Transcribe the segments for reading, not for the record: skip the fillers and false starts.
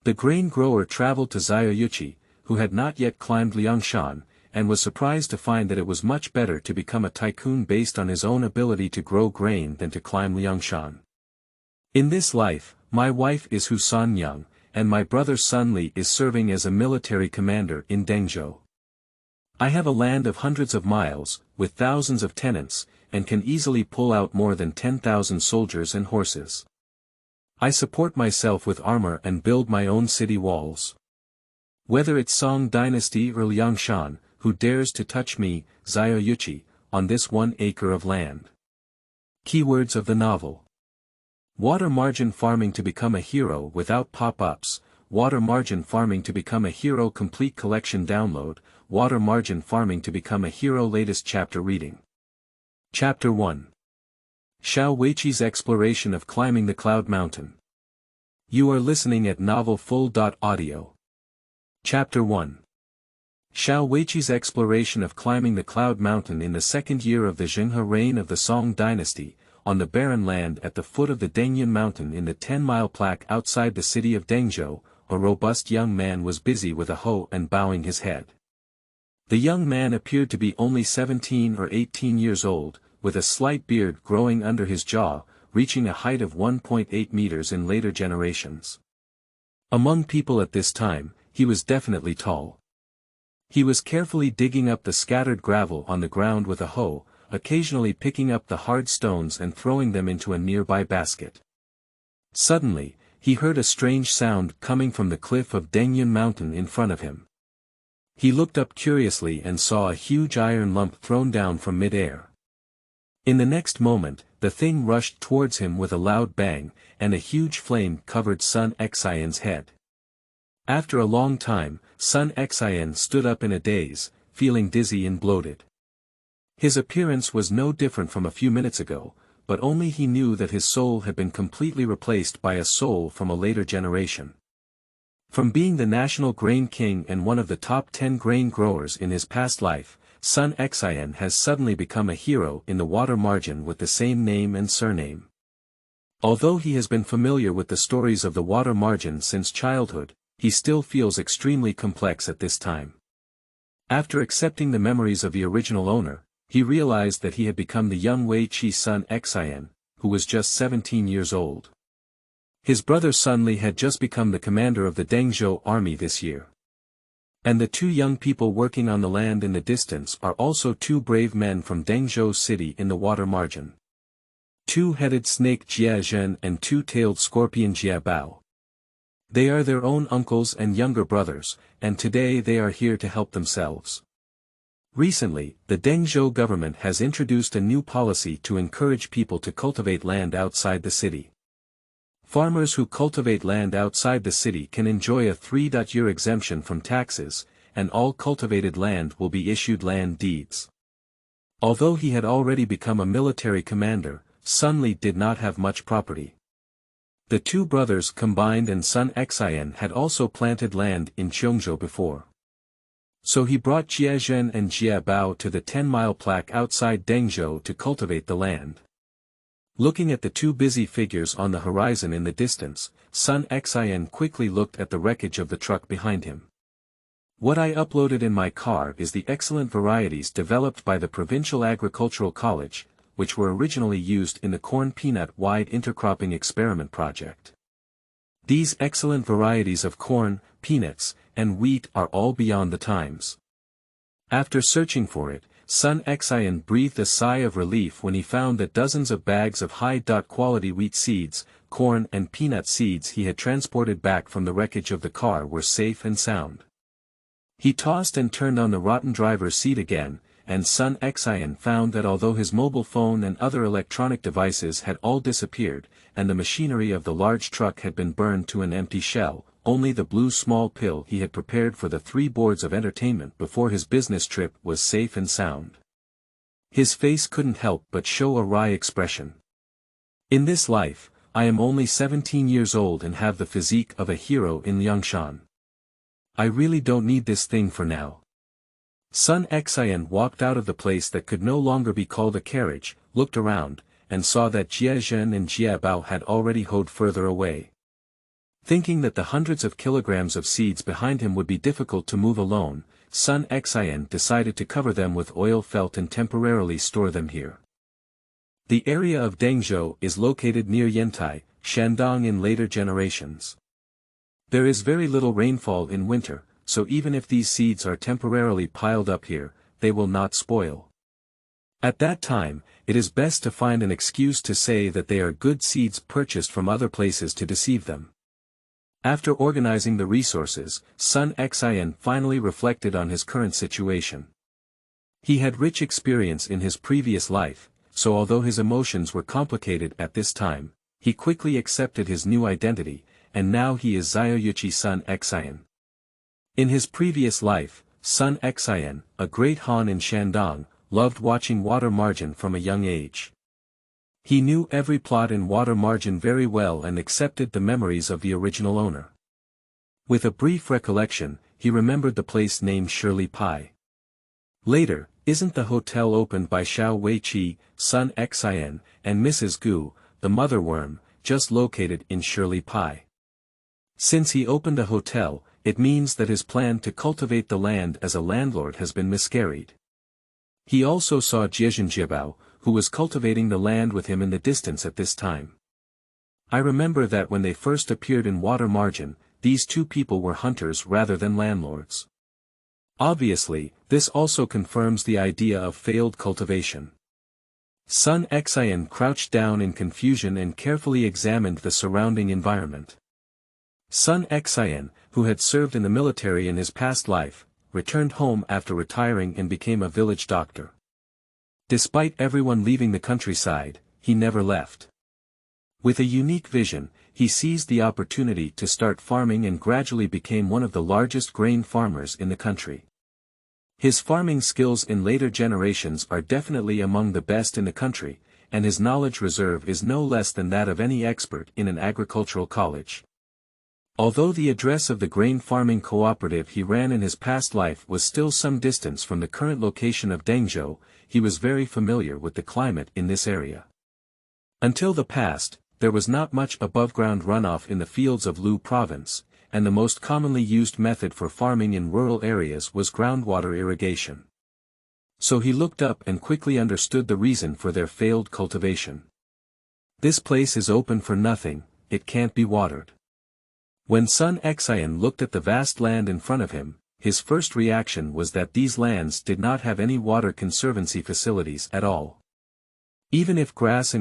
The grain grower traveled to Xiaoyuchi, who had not yet climbed Liangshan, and was surprised to find that it was much better to become a tycoon based on his own ability to grow grain than to climb Liangshan. In this life, my wife is Hu Sanniang, and my brother Sun Li is serving as a military commander in Dengzhou. I have a land of hundreds of miles, with thousands of tenants, and can easily pull out more than 10,000 soldiers and horses. I support myself with armor and build my own city walls. Whether it's Song Dynasty or Liangshan, who dares to touch me, Xiaoyuchi, on this 1 acre of land? Keywords of the novel. Water margin farming to become a hero without pop-ups, water margin farming to become a hero complete collection download, water margin farming to become a hero latest chapter reading. Chapter 1. Weichi's exploration of climbing the Cloud Mountain. You are listening at novelfull.audio. Chapter 1. Weichi's exploration of climbing the Cloud Mountain in the second year of the Zhenghe reign of the Song Dynasty, on the barren land at the foot of the Dengyun Mountain in the 10-mile plaque outside the city of Dengzhou, a robust young man was busy with a hoe and bowing his head. The young man appeared to be only 17 or 18 years old, with a slight beard growing under his jaw, reaching a height of 1.8 meters in later generations. Among people at this time, he was definitely tall. He was carefully digging up the scattered gravel on the ground with a hoe, occasionally picking up the hard stones and throwing them into a nearby basket. Suddenly, he heard a strange sound coming from the cliff of Dengyun Mountain in front of him. He looked up curiously and saw a huge iron lump thrown down from mid-air. In the next moment, the thing rushed towards him with a loud bang, and a huge flame covered Sun Xian's head. After a long time, Sun Xian stood up in a daze, feeling dizzy and bloated. His appearance was no different from a few minutes ago, but only he knew that his soul had been completely replaced by a soul from a later generation. From being the national grain king and one of the top 10 grain growers in his past life, Sun Xian has suddenly become a hero in the water margin with the same name and surname. Although he has been familiar with the stories of the water margin since childhood, he still feels extremely complex at this time. After accepting the memories of the original owner, he realized that he had become the young Weichi Sun Xian, who was just 17 years old. His brother Sun Li had just become the commander of the Dengzhou army this year. And the two young people working on the land in the distance are also two brave men from Dengzhou city in the water margin. Two-headed snake Jia Zhen and two-tailed scorpion Jia Bao. They are their own uncles and younger brothers, and today they are here to help themselves. Recently, the Dengzhou government has introduced a new policy to encourage people to cultivate land outside the city. Farmers who cultivate land outside the city can enjoy a 3-year exemption from taxes, and all cultivated land will be issued land deeds. Although he had already become a military commander, Sun Li did not have much property. The two brothers combined and Sun Xian had also planted land in Qiongzhou before. So he brought Jia Zhen and Jia Bao to the 10-mile plaque outside Dengzhou to cultivate the land. Looking at the two busy figures on the horizon in the distance, Sun Xian quickly looked at the wreckage of the truck behind him. What I uploaded in my car is the excellent varieties developed by the Provincial Agricultural College, which were originally used in the corn peanut wide intercropping experiment project. These excellent varieties of corn, peanuts, and wheat are all beyond the times. After searching for it, Sun Xian breathed a sigh of relief when he found that dozens of bags of high-quality wheat seeds, corn and peanut seeds he had transported back from the wreckage of the car were safe and sound. He tossed and turned on the rotten driver's seat again, and Sun Xian found that although his mobile phone and other electronic devices had all disappeared, and the machinery of the large truck had been burned to an empty shell, only the blue small pill he had prepared for the 3 boards of entertainment before his business trip was safe and sound. His face couldn't help but show a wry expression. In this life, I am only 17 years old and have the physique of a hero in Liangshan. I really don't need this thing for now. Sun Xian walked out of the place that could no longer be called a carriage, looked around, and saw that Jia Zhen and Jia Bao had already hoed further away. Thinking that the hundreds of kilograms of seeds behind him would be difficult to move alone, Sun Xian decided to cover them with oil felt and temporarily store them here. The area of Dengzhou is located near Yantai, Shandong in later generations. There is very little rainfall in winter, so even if these seeds are temporarily piled up here, they will not spoil. At that time, it is best to find an excuse to say that they are good seeds purchased from other places to deceive them. After organizing the resources, Sun Xian finally reflected on his current situation. He had rich experience in his previous life, so although his emotions were complicated at this time, he quickly accepted his new identity, and now he is Xiaoyuchi Sun Xian. In his previous life, Sun Xian, a great Han in Shandong, loved watching water margin from a young age. He knew every plot in water margin very well and accepted the memories of the original owner. With a brief recollection, he remembered the place named Shirley Pie. Later, isn't the hotel opened by Xiao Weichi, Sun Xian, and Mrs. Gu, the mother worm, just located in Shirley Pie? Since he opened a hotel, it means that his plan to cultivate the land as a landlord has been miscarried. He also saw Jiebao, who was cultivating the land with him in the distance at this time. I remember that when they first appeared in water margin, these two people were hunters rather than landlords. Obviously, this also confirms the idea of failed cultivation. Sun Xian crouched down in confusion and carefully examined the surrounding environment. Sun Xian, who had served in the military in his past life, returned home after retiring and became a village doctor. Despite everyone leaving the countryside, he never left. With a unique vision, he seized the opportunity to start farming and gradually became one of the largest grain farmers in the country. His farming skills in later generations are definitely among the best in the country, and his knowledge reserve is no less than that of any expert in an agricultural college. Although the address of the grain farming cooperative he ran in his past life was still some distance from the current location of Dengzhou, he was very familiar with the climate in this area. Until the past, there was not much above-ground runoff in the fields of Lu province, and the most commonly used method for farming in rural areas was groundwater irrigation. So he looked up and quickly understood the reason for their failed cultivation. This place is open for nothing, it can't be watered. When Sun Xian looked at the vast land in front of him, his first reaction was that these lands did not have any water conservancy facilities at all. Even if grass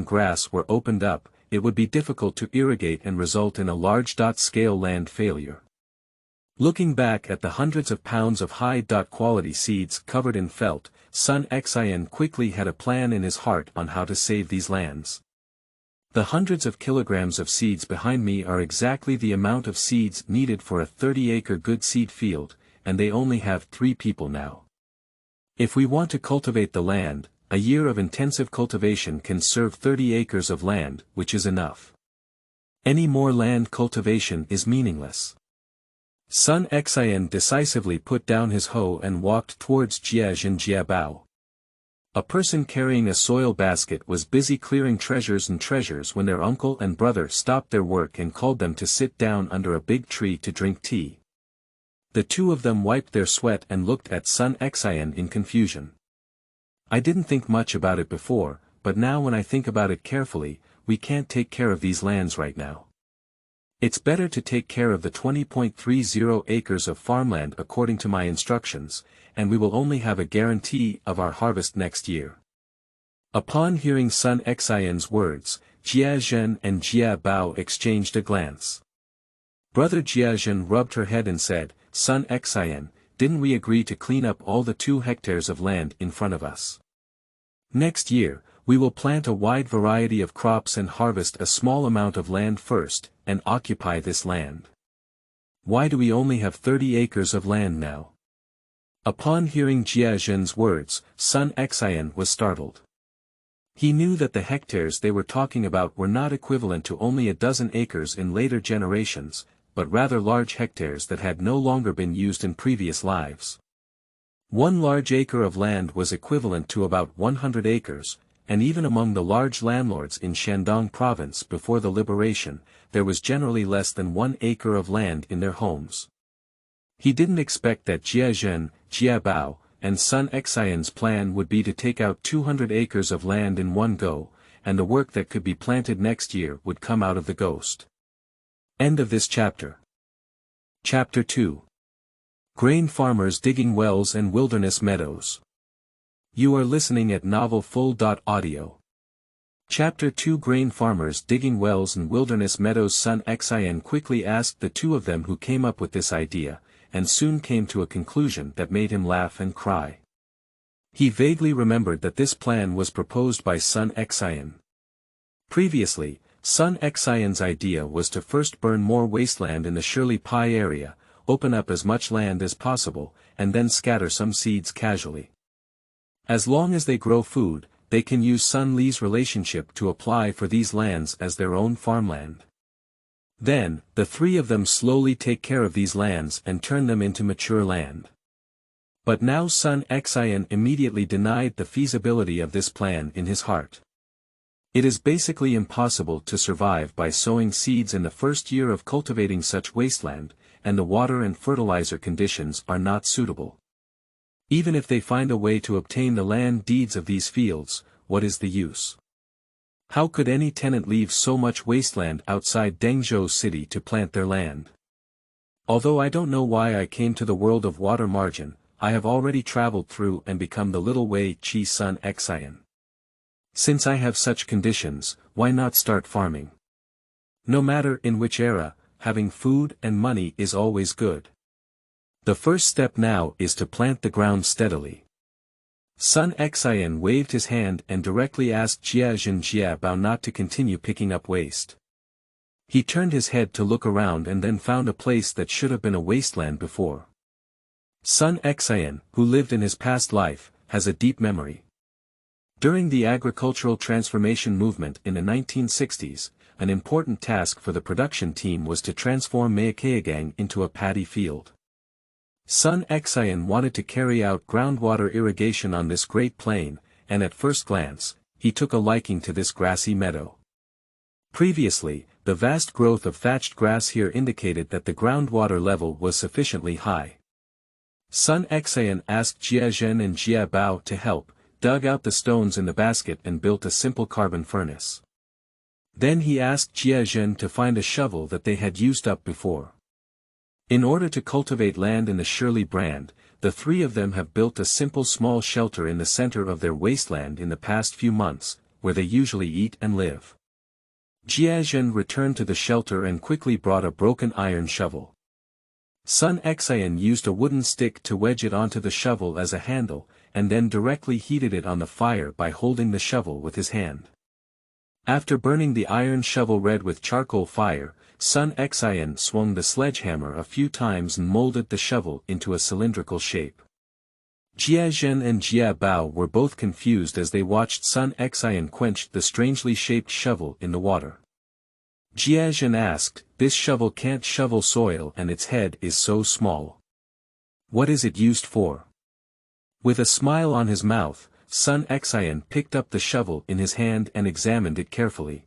were opened up, it would be difficult to irrigate and result in a large-scale land failure. Looking back at the hundreds of pounds of high-quality seeds covered in felt, Sun Xian quickly had a plan in his heart on how to save these lands. The hundreds of kilograms of seeds behind me are exactly the amount of seeds needed for a 30-acre good seed field, and they only have 3 people now. If we want to cultivate the land, a year of intensive cultivation can serve 30 acres of land, which is enough. Any more land cultivation is meaningless. Sun Xian decisively put down his hoe and walked towards Jiebao. A person carrying a soil basket was busy clearing treasures when their uncle and brother stopped their work and called them to sit down under a big tree to drink tea. The two of them wiped their sweat and looked at Sun Xian in confusion. I didn't think much about it before, but now when I think about it carefully, we can't take care of these lands right now. It's better to take care of the 20.30 acres of farmland according to my instructions, and we will only have a guarantee of our harvest next year. Upon hearing Sun Xian's words, Jiazhen and Jiabao exchanged a glance. Brother Jiazhen rubbed her head and said, Sun Xian, didn't we agree to clean up all the 2 hectares of land in front of us? Next year, we will plant a wide variety of crops and harvest a small amount of land first, and occupy this land. Why do we only have 30 acres of land now? Upon hearing Jiazhen's words, Sun Xian was startled. He knew that the hectares they were talking about were not equivalent to only a dozen acres in later generations, but rather large hectares that had no longer been used in previous lives. 1 large acre of land was equivalent to about 100 acres, and even among the large landlords in Shandong province before the liberation, there was generally less than 1 acre of land in their homes. He didn't expect that Jiazhen, Jiabao, and Sun Xian's plan would be to take out 200 acres of land in one go, and the work that could be planted next year would come out of the ghost. End of this chapter. Chapter 2. Grain farmers digging wells and wilderness meadows. You are listening at novelfull.audio. Chapter 2. Grain farmers digging wells and wilderness meadows. Sun Xian quickly asked the two of them who came up with this idea, and soon came to a conclusion that made him laugh and cry. He vaguely remembered that this plan was proposed by Sun Xian. Previously, Sun Xian's idea was to first burn more wasteland in the Shirley Pai area, open up as much land as possible, and then scatter some seeds casually. As long as they grow food, they can use Sun Li's relationship to apply for these lands as their own farmland. Then, the three of them slowly take care of these lands and turn them into mature land. But now Sun Xian immediately denied the feasibility of this plan in his heart. It is basically impossible to survive by sowing seeds in the first year of cultivating such wasteland, and the water and fertilizer conditions are not suitable. Even if they find a way to obtain the land deeds of these fields, what is the use? How could any tenant leave so much wasteland outside Dengzhou city to plant their land? Although I don't know why I came to the world of water margin, I have already traveled through and become the little Weichi. Sun Xian. Since I have such conditions, why not start farming? No matter in which era, having food and money is always good. The first step now is to plant the ground steadily. Sun Xian waved his hand and directly asked Jiazhen Jiabao not to continue picking up waste. He turned his head to look around and then found a place that should have been a wasteland before. Sun Xian, who lived in his past life, has a deep memory. During the agricultural transformation movement in the 1960s, an important task for the production team was to transform Meadows into a paddy field. Sun Xian wanted to carry out groundwater irrigation on this great plain, and at first glance, he took a liking to this grassy meadow. Previously, the vast growth of thatched grass here indicated that the groundwater level was sufficiently high. Sun Xian asked Jiazhen and Jiabao to help, dug out the stones in the basket and built a simple carbon furnace. Then he asked Jiazhen to find a shovel that they had used up before. In order to cultivate land in the Shirley brand, the three of them have built a simple small shelter in the center of their wasteland in the past few months, where they usually eat and live. Jiazhen returned to the shelter and quickly brought a broken iron shovel. Sun Xian used a wooden stick to wedge it onto the shovel as a handle, and then directly heated it on the fire by holding the shovel with his hand. After burning the iron shovel red with charcoal fire, Sun Xian swung the sledgehammer a few times and molded the shovel into a cylindrical shape. Jiazhen and Jiabao were both confused as they watched Sun Xian quench the strangely shaped shovel in the water. Jiazhen asked, "This shovel can't shovel soil and its head is so small. What is it used for?" With a smile on his mouth, Sun Xian picked up the shovel in his hand and examined it carefully.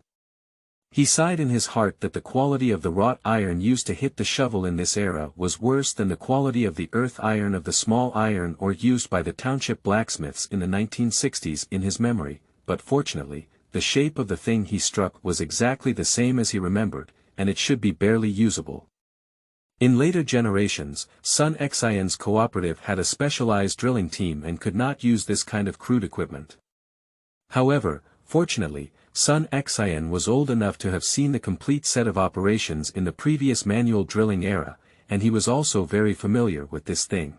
He sighed in his heart that the quality of the wrought iron used to hit the shovel in this era was worse than the quality of the earth iron of the small iron ore used by the township blacksmiths in the 1960s in his memory, but fortunately, the shape of the thing he struck was exactly the same as he remembered, and it should be barely usable. In later generations, Sun Xian's cooperative had a specialized drilling team and could not use this kind of crude equipment. However, fortunately, Sun Xian was old enough to have seen the complete set of operations in the previous manual drilling era, and he was also very familiar with this thing.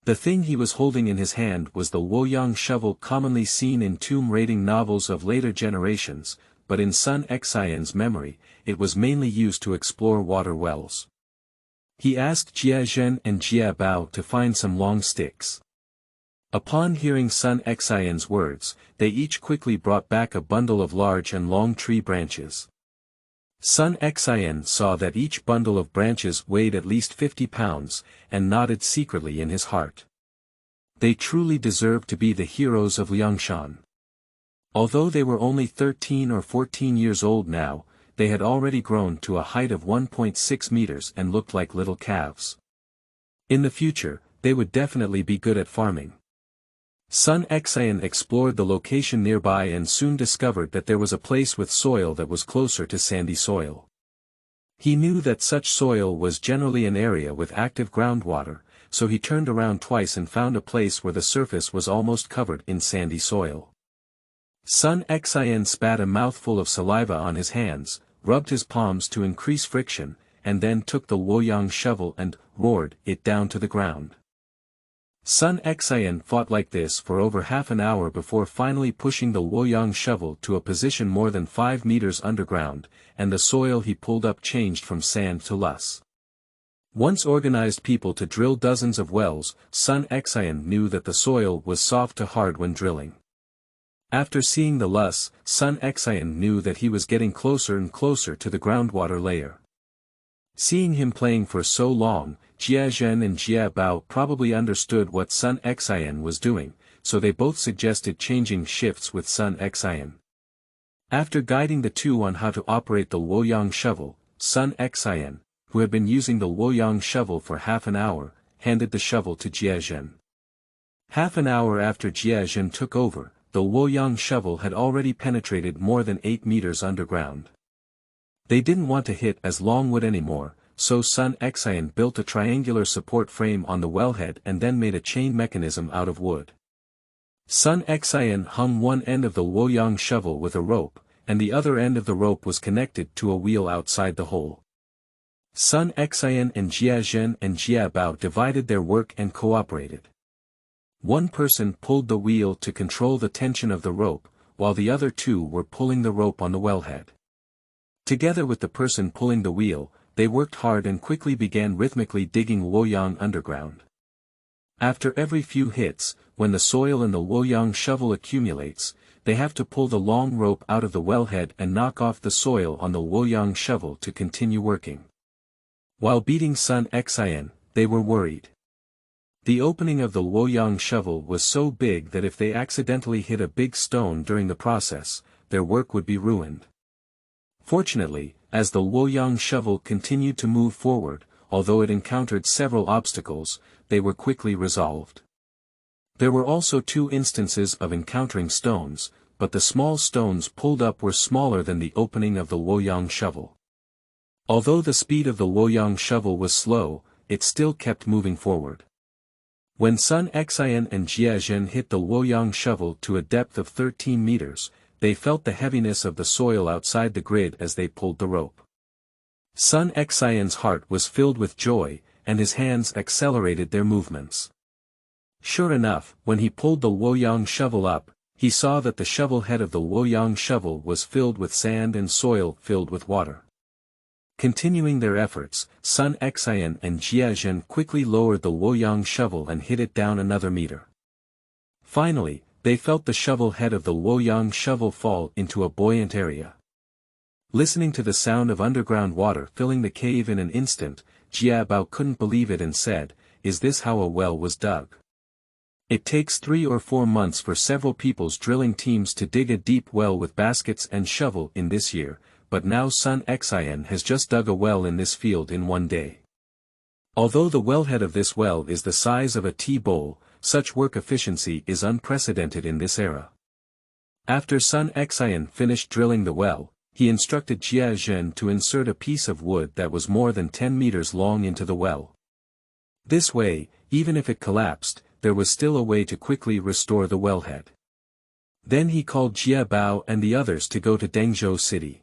The thing he was holding in his hand was the Woyang shovel commonly seen in tomb raiding novels of later generations, but in Sun Xian's memory, it was mainly used to explore water wells. He asked Jiazhen and Jiabao to find some long sticks. Upon hearing Sun Xian's words, they each quickly brought back a bundle of large and long tree branches. Sun Xian saw that each bundle of branches weighed at least 50 pounds, and nodded secretly in his heart. They truly deserve to be the heroes of Liangshan. Although they were only 13 or 14 years old now, they had already grown to a height of 1.6 meters and looked like little calves. In the future, they would definitely be good at farming. Sun Xian explored the location nearby and soon discovered that there was a place with soil that was closer to sandy soil. He knew that such soil was generally an area with active groundwater, so he turned around twice and found a place where the surface was almost covered in sandy soil. Sun Xian spat a mouthful of saliva on his hands, rubbed his palms to increase friction, and then took the Luoyang shovel and roared it down to the ground. Sun Xian fought like this for over half an hour before finally pushing the Luoyang shovel to a position more than 5 meters underground, and the soil he pulled up changed from sand to loess. Once organized people to drill dozens of wells, Sun Xian knew that the soil was soft to hard when drilling. After seeing the loess, Sun Xian knew that he was getting closer and closer to the groundwater layer. Seeing him playing for so long, Jia Zhen and Jia Bao probably understood what Sun Xian was doing, so they both suggested changing shifts with Sun Xian. After guiding the two on how to operate the Luoyang shovel, Sun Xian, who had been using the Luoyang shovel for half an hour, handed the shovel to Jia Zhen. Half an hour after Jia Zhen took over, the Luoyang shovel had already penetrated more than 8 meters underground. They didn't want to hit as long wood anymore, so Sun Xian built a triangular support frame on the wellhead and then made a chain mechanism out of wood. Sun Xian hung one end of the Luoyang shovel with a rope, and the other end of the rope was connected to a wheel outside the hole. Sun Xian and Jia Zhen and Jia Bao divided their work and cooperated. One person pulled the wheel to control the tension of the rope, while the other two were pulling the rope on the wellhead. Together with the person pulling the wheel, they worked hard and quickly began rhythmically digging Luoyang underground. After every few hits, when the soil in the Luoyang shovel accumulates, they have to pull the long rope out of the wellhead and knock off the soil on the Luoyang shovel to continue working. While beating Sun Xian, they were worried. The opening of the Luoyang shovel was so big that if they accidentally hit a big stone during the process, their work would be ruined. Fortunately, as the Luoyang shovel continued to move forward, although it encountered several obstacles, they were quickly resolved. There were also 2 instances of encountering stones, but the small stones pulled up were smaller than the opening of the Luoyang shovel. Although the speed of the Luoyang shovel was slow, it still kept moving forward. When Sun Xian and Jia Zhen hit the Luoyang shovel to a depth of 13 meters, they felt the heaviness of the soil outside the grid as they pulled the rope. Sun Xian's heart was filled with joy, and his hands accelerated their movements. Sure enough, when he pulled the Luoyang shovel up, he saw that the shovel head of the Luoyang shovel was filled with sand and soil filled with water. Continuing their efforts, Sun Xian and Jia Zhen quickly lowered the Luoyang shovel and hit it down another meter. Finally, they felt the shovel head of the Luoyang shovel fall into a buoyant area. Listening to the sound of underground water filling the cave in an instant, Jia Bao couldn't believe it and said, "Is this how a well was dug?" It takes 3 or 4 months for several people's drilling teams to dig a deep well with baskets and shovel in this year, but now Sun Xian has just dug a well in this field in 1 day. Although the wellhead of this well is the size of a tea bowl, such work efficiency is unprecedented in this era. After Sun Xian finished drilling the well, he instructed Jia Zhen to insert a piece of wood that was more than 10 meters long into the well. This way, even if it collapsed, there was still a way to quickly restore the wellhead. Then he called Jia Bao and the others to go to Dengzhou city.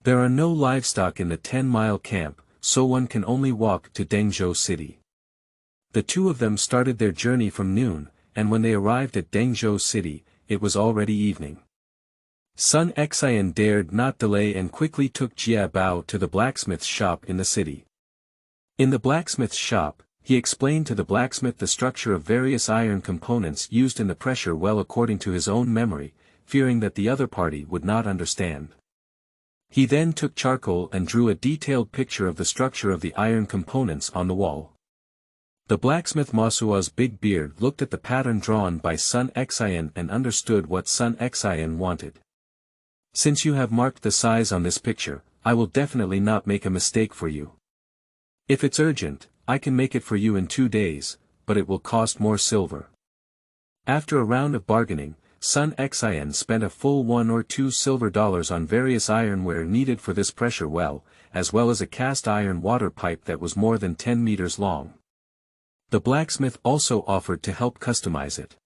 There are no livestock in the 10-mile camp, so one can only walk to Dengzhou city. The 2 of them started their journey from noon, and when they arrived at Dengzhou city, it was already evening. Sun Xian dared not delay and quickly took Jia Bao to the blacksmith's shop in the city. In the blacksmith's shop, he explained to the blacksmith the structure of various iron components used in the pressure well according to his own memory, fearing that the other party would not understand. He then took charcoal and drew a detailed picture of the structure of the iron components on the wall. The blacksmith Masua's big beard looked at the pattern drawn by Sun Xian and understood what Sun Xian wanted. Since you have marked the size on this picture, I will definitely not make a mistake for you. If it's urgent, I can make it for you in 2 days, but it will cost more silver. After a round of bargaining, Sun Xian spent a full 1 or 2 silver dollars on various ironware needed for this pressure well, as well as a cast iron water pipe that was more than 10 meters long. The blacksmith also offered to help customize it.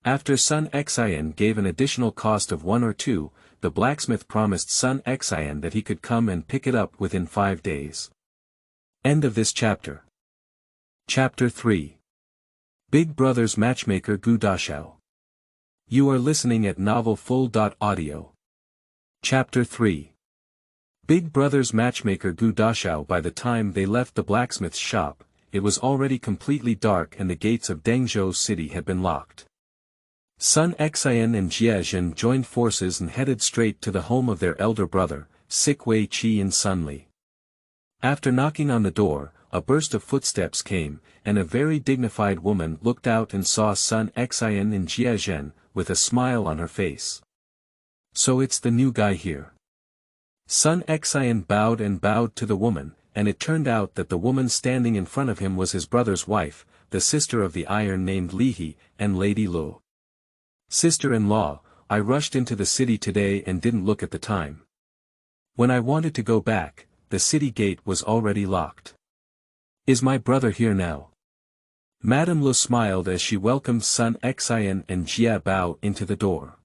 After Sun Xian gave an additional cost of 1 or 2, the blacksmith promised Sun Xian that he could come and pick it up within 5 days. End of this chapter. Chapter 3. Big Brother's Matchmaker Gu Dashao. You are listening at novelfull.audio. Chapter 3. Big Brother's Matchmaker Gu Dashao. By the time they left the blacksmith's shop, it was already completely dark and the gates of Dengzhou city had been locked. Sun Xian and Jiazhen joined forces and headed straight to the home of their elder brother, Weichi in Sunli. After knocking on the door, a burst of footsteps came, and a very dignified woman looked out and saw Sun Xian and Jiazhen, with a smile on her face. So it's the new guy here. Sun Xian bowed to the woman, and it turned out that the woman standing in front of him was his brother's wife, the sister of the iron named Lihi, and Lady Lu. Sister-in-law, I rushed into the city today and didn't look at the time. When I wanted to go back, the city gate was already locked. Is my brother here now? Madame Lu smiled as she welcomed Sun Xian and Jia Bao into the door.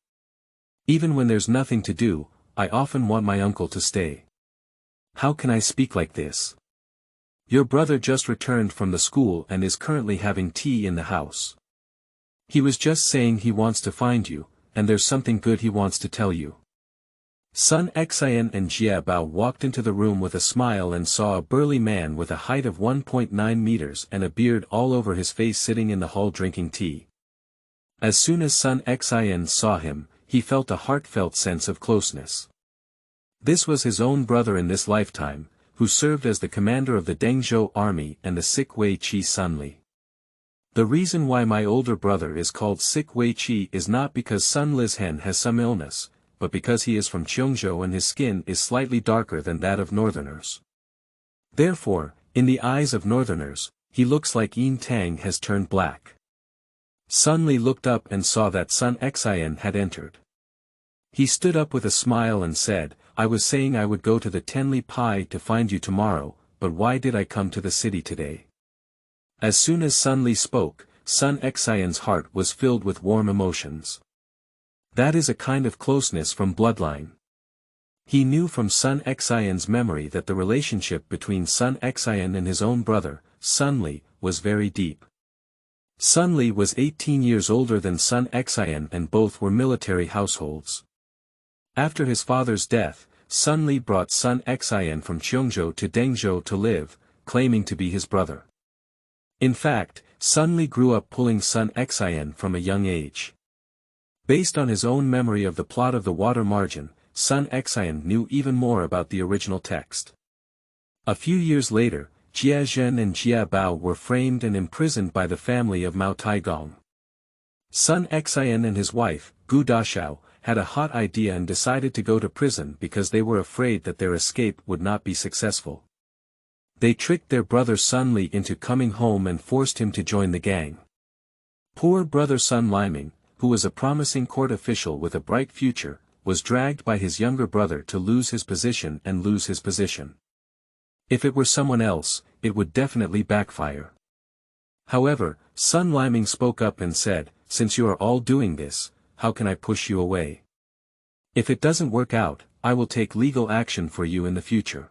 Even when there's nothing to do, I often want my uncle to stay. How can I speak like this? Your brother just returned from the school and is currently having tea in the house. He was just saying he wants to find you, and there's something good he wants to tell you. Sun Xian and Jia Bao walked into the room with a smile and saw a burly man with a height of 1.9 meters and a beard all over his face sitting in the hall drinking tea. As soon as Sun Xian saw him, he felt a heartfelt sense of closeness. This was his own brother in this lifetime, who served as the commander of the Dengzhou army and the Weichi Sunli. The reason why my older brother is called Weichi is not because Sun Li's hen has some illness, but because he is from Qiongzhou and his skin is slightly darker than that of northerners. Therefore, in the eyes of northerners, he looks like Yin Tang has turned black. Sun Li looked up and saw that Sun Xian had entered. He stood up with a smile and said, I was saying I would go to the Tenli Pai to find you tomorrow, but why did I come to the city today? As soon as Sun Li spoke, Sun Xian's heart was filled with warm emotions. That is a kind of closeness from bloodline. He knew from Sun Xian's memory that the relationship between Sun Xian and his own brother, Sun Li, was very deep. Sun Li was 18 years older than Sun Xian and both were military households. After his father's death, Sun Li brought Sun Xian from Qiongzhou to Dengzhou to live, claiming to be his brother. In fact, Sun Li grew up pulling Sun Xian from a young age. Based on his own memory of the plot of the water margin, Sun Xian knew even more about the original text. A few years later, Jiazhen and Jia Bao were framed and imprisoned by the family of Mao Taigong. Sun Xian and his wife, Gu Dashao, had a hot idea and decided to go to prison because they were afraid that their escape would not be successful. They tricked their brother Sun Li into coming home and forced him to join the gang. Poor brother Sun Liming, who was a promising court official with a bright future, was dragged by his younger brother to lose his position and lose his position. If it were someone else, it would definitely backfire. However, Sun Liming spoke up and said, since you are all doing this, how can I push you away? If it doesn't work out, I will take legal action for you in the future.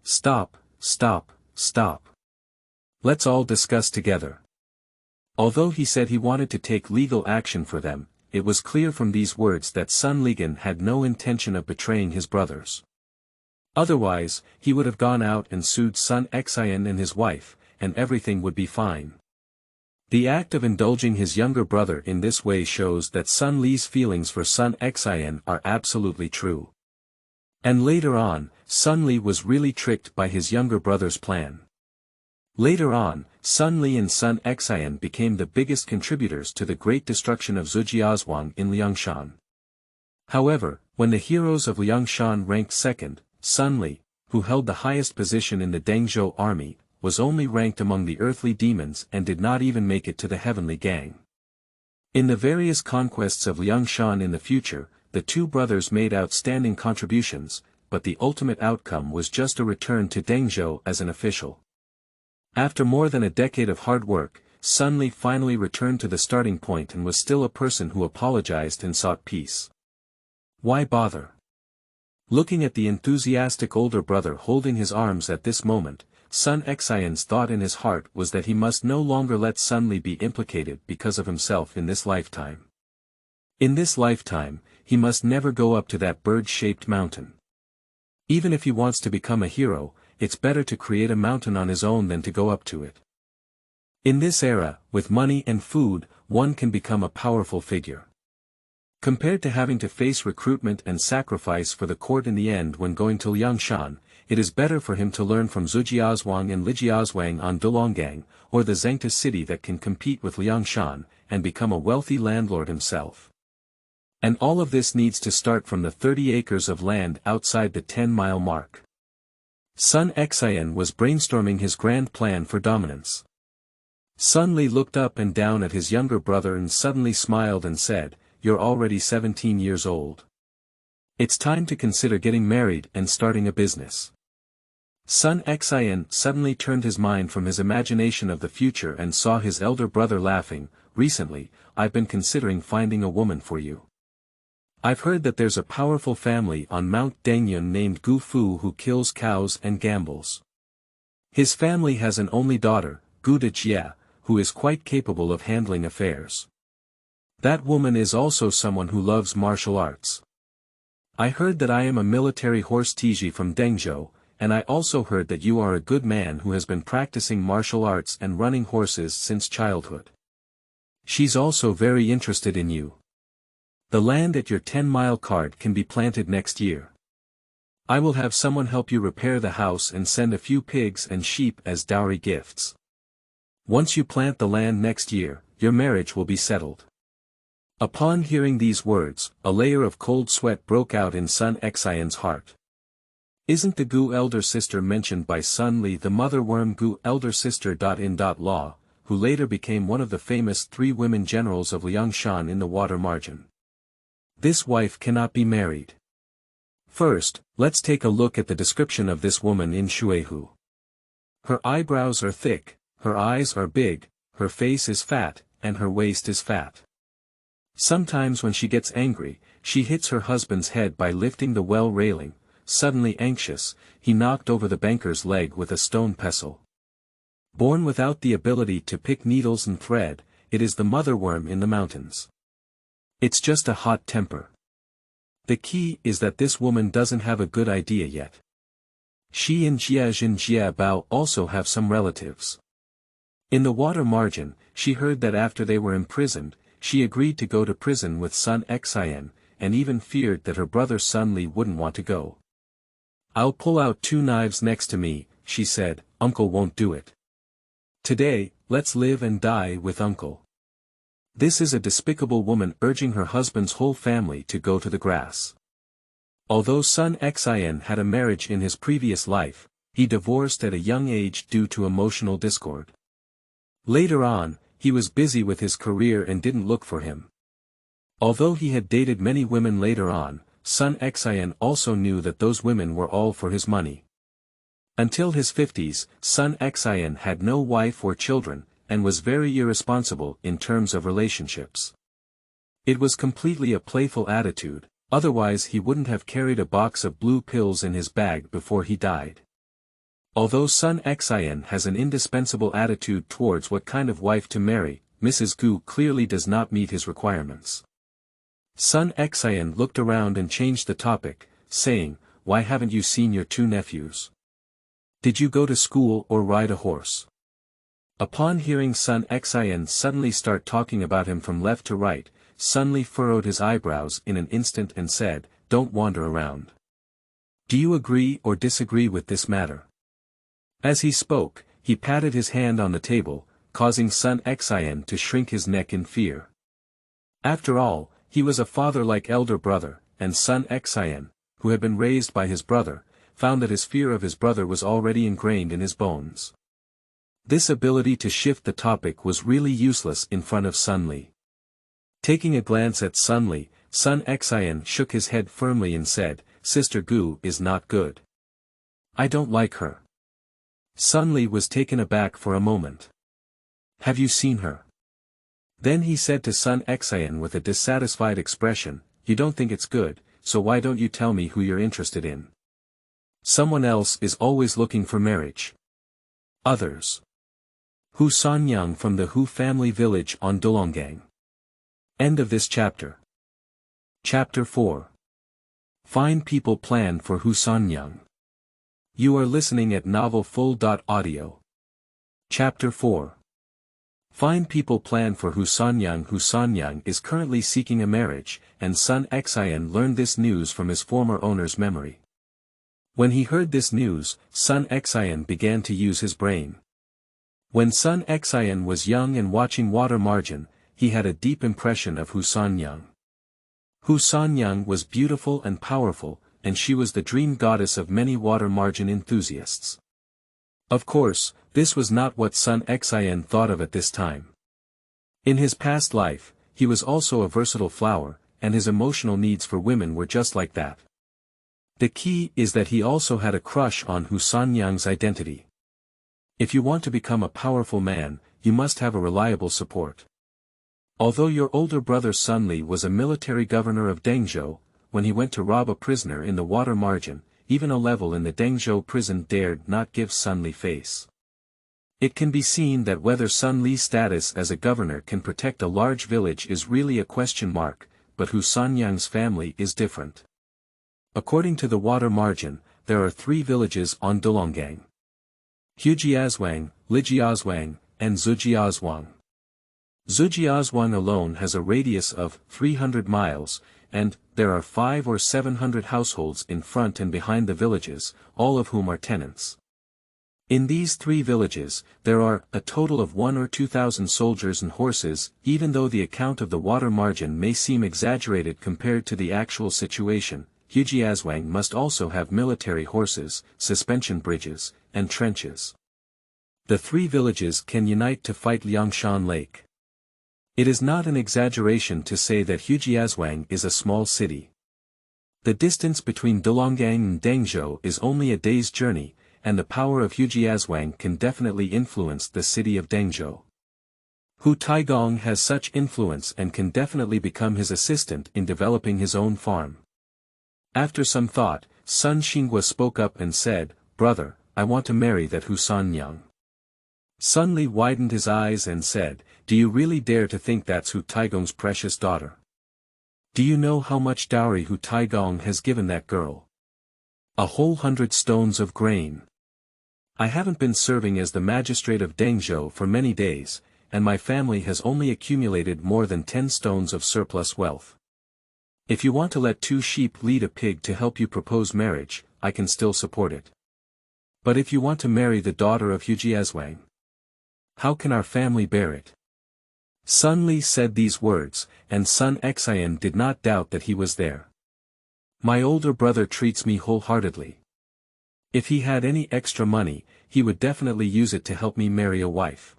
Stop. Let's all discuss together. Although he said he wanted to take legal action for them, it was clear from these words that Sun Ligan had no intention of betraying his brothers. Otherwise, he would have gone out and sued Sun Xian and his wife, and everything would be fine. The act of indulging his younger brother in this way shows that Sun Li's feelings for Sun Xian are absolutely true. And later on, Sun Li was really tricked by his younger brother's plan. Later on, Sun Li and Sun Xian became the biggest contributors to the great destruction of Zhujiazhuang in Liangshan. However, when the heroes of Liangshan ranked second, Sun Li, who held the highest position in the Dengzhou army, was only ranked among the earthly demons and did not even make it to the heavenly gang. In the various conquests of Liangshan in the future, the two brothers made outstanding contributions, but the ultimate outcome was just a return to Dengzhou as an official. After more than a decade of hard work, Sun Li finally returned to the starting point and was still a person who apologized and sought peace. Why bother? Looking at the enthusiastic older brother holding his arms at this moment, Sun Xian's thought in his heart was that he must no longer let Sun Li be implicated because of himself in this lifetime. In this lifetime, he must never go up to that bird-shaped mountain. Even if he wants to become a hero, it's better to create a mountain on his own than to go up to it. In this era, with money and food, one can become a powerful figure. Compared to having to face recruitment and sacrifice for the court in the end when going to Liangshan, it is better for him to learn from Zhujiazhuang and Lijiazhuang on Dulonggang, or the Zhengta city that can compete with Liangshan, and become a wealthy landlord himself. And all of this needs to start from the 30 acres of land outside the 10-mile mark. Sun Xian was brainstorming his grand plan for dominance. Sun Li looked up and down at his younger brother and suddenly smiled and said, "You're already 17 years old. It's time to consider getting married and starting a business." Sun Xian suddenly turned his mind from his imagination of the future and saw his elder brother laughing. "Recently, I've been considering finding a woman for you. I've heard that there's a powerful family on Mount Dengyun named Gu Fu who kills cows and gambles. His family has an only daughter, Gu Dejia, who is quite capable of handling affairs. That woman is also someone who loves martial arts. I heard that I am a military horse Tiji from Dengzhou, and I also heard that you are a good man who has been practicing martial arts and running horses since childhood. She's also very interested in you. The land at your 10-mile cart can be planted next year. I will have someone help you repair the house and send a few pigs and sheep as dowry gifts. Once you plant the land next year, your marriage will be settled." Upon hearing these words, a layer of cold sweat broke out in Sun Xian's heart. Isn't the Gu elder sister mentioned by Sun Li the mother worm Gu elder sister? Law, who later became one of the famous 3 women generals of Liangshan in the water margin. This wife cannot be married. First, let's take a look at the description of this woman in Shuehu. Her eyebrows are thick, her eyes are big, her face is fat, and her waist is fat. Sometimes when she gets angry, she hits her husband's head by lifting the well railing. Suddenly anxious, he knocked over the banker's leg with a stone pestle. Born without the ability to pick needles and thread, it is the mother worm in the mountains. It's just a hot temper. The key is that this woman doesn't have a good idea yet. She and Jiajin and Jiabao also have some relatives. In the water margin, she heard that after they were imprisoned, she agreed to go to prison with Sun Xian, and even feared that her brother Sun Li wouldn't want to go. "I'll pull out 2 knives next to me," she said, "Uncle won't do it. Today, let's live and die with Uncle." This is a despicable woman urging her husband's whole family to go to the grass. Although Sun Xian had a marriage in his previous life, he divorced at a young age due to emotional discord. Later on, he was busy with his career and didn't look for him. Although he had dated many women later on, Sun Xian also knew that those women were all for his money. Until his 50s, Sun Xian had no wife or children, and was very irresponsible in terms of relationships. It was completely a playful attitude, otherwise he wouldn't have carried a box of blue pills in his bag before he died. Although Sun Xian has an indispensable attitude towards what kind of wife to marry, Mrs. Gu clearly does not meet his requirements. Sun Xian looked around and changed the topic, saying, "Why haven't you seen your 2 nephews? Did you go to school or ride a horse?" Upon hearing Sun Xian suddenly start talking about him from left to right, Sun Li furrowed his eyebrows in an instant and said, "Don't wander around. Do you agree or disagree with this matter?" As he spoke, he patted his hand on the table, causing Sun Xian to shrink his neck in fear. After all, he was a father-like elder brother, and Sun Xian, who had been raised by his brother, found that his fear of his brother was already ingrained in his bones. This ability to shift the topic was really useless in front of Sun Li. Taking a glance at Sun Li, Sun Xian shook his head firmly and said, "Sister Gu is not good. I don't like her." Sun Li was taken aback for a moment. "Have you seen her?" Then he said to Sun Xian with a dissatisfied expression, "You don't think it's good, so why don't you tell me who you're interested in? Someone else is always looking for marriage. Others. Hu Sanniang from the Hu family village on Dulonggang." End of this chapter. Chapter 4. Fine people plan for Hu Sanniang. You are listening at novelfull.audio. Chapter 4. Fine people plan for Hu Sanniang. Hu Sanniang is currently seeking a marriage, and Sun Xian learned this news from his former owner's memory. When he heard this news, Sun Xian began to use his brain. When Sun Xian was young and watching Water Margin, he had a deep impression of Hu Sanniang. Hu Sanniang was beautiful and powerful, and she was the dream goddess of many Water Margin enthusiasts. Of course, this was not what Sun Xian thought of at this time. In his past life, he was also a versatile flower, and his emotional needs for women were just like that. The key is that he also had a crush on Hu Sanniang's identity. If you want to become a powerful man, you must have a reliable support. Although your older brother Sun Li was a military governor of Dengzhou, when he went to rob a prisoner in the Water Margin, even a level in the Dengzhou prison dared not give Sun Li face. It can be seen that whether Sun Li's status as a governor can protect a large village is really a question mark, but Hu Sanniang's family is different. According to the Water Margin, there are 3 villages on Dulonggang: Hujiazwang, Lijiazwang, and Zujiazwang. Zujiazwang alone has a radius of 300 miles, and there are 500 or 700 households in front and behind the villages, all of whom are tenants. In these 3 villages, there are a total of 1,000 or 2,000 soldiers and horses. Even though the account of the Water Margin may seem exaggerated compared to the actual situation, Hujiazwang must also have military horses, suspension bridges, and trenches. The 3 villages can unite to fight Liangshan Lake. It is not an exaggeration to say that Hujiazwang is a small city. The distance between Dulonggang and Dengzhou is only a day's journey, and the power of Hujiazwang can definitely influence the city of Dengzhou. Hu Taigong has such influence and can definitely become his assistant in developing his own farm. After some thought, Sun Xinghua spoke up and said, "Brother, I want to marry that Hu Sanniang." Sun Li widened his eyes and said, "Do you really dare to think that's Hu Taigong's precious daughter? Do you know how much dowry Hu Taigong has given that girl? A whole 100 stones of grain. I haven't been serving as the magistrate of Dengzhou for many days, and my family has only accumulated more than 10 stones of surplus wealth. If you want to let 2 sheep lead a pig to help you propose marriage, I can still support it. But if you want to marry the daughter of Hujiazwang, how can our family bear it?" Sun Li said these words, and Sun Xian did not doubt that he was there. "My older brother treats me wholeheartedly. If he had any extra money, he would definitely use it to help me marry a wife.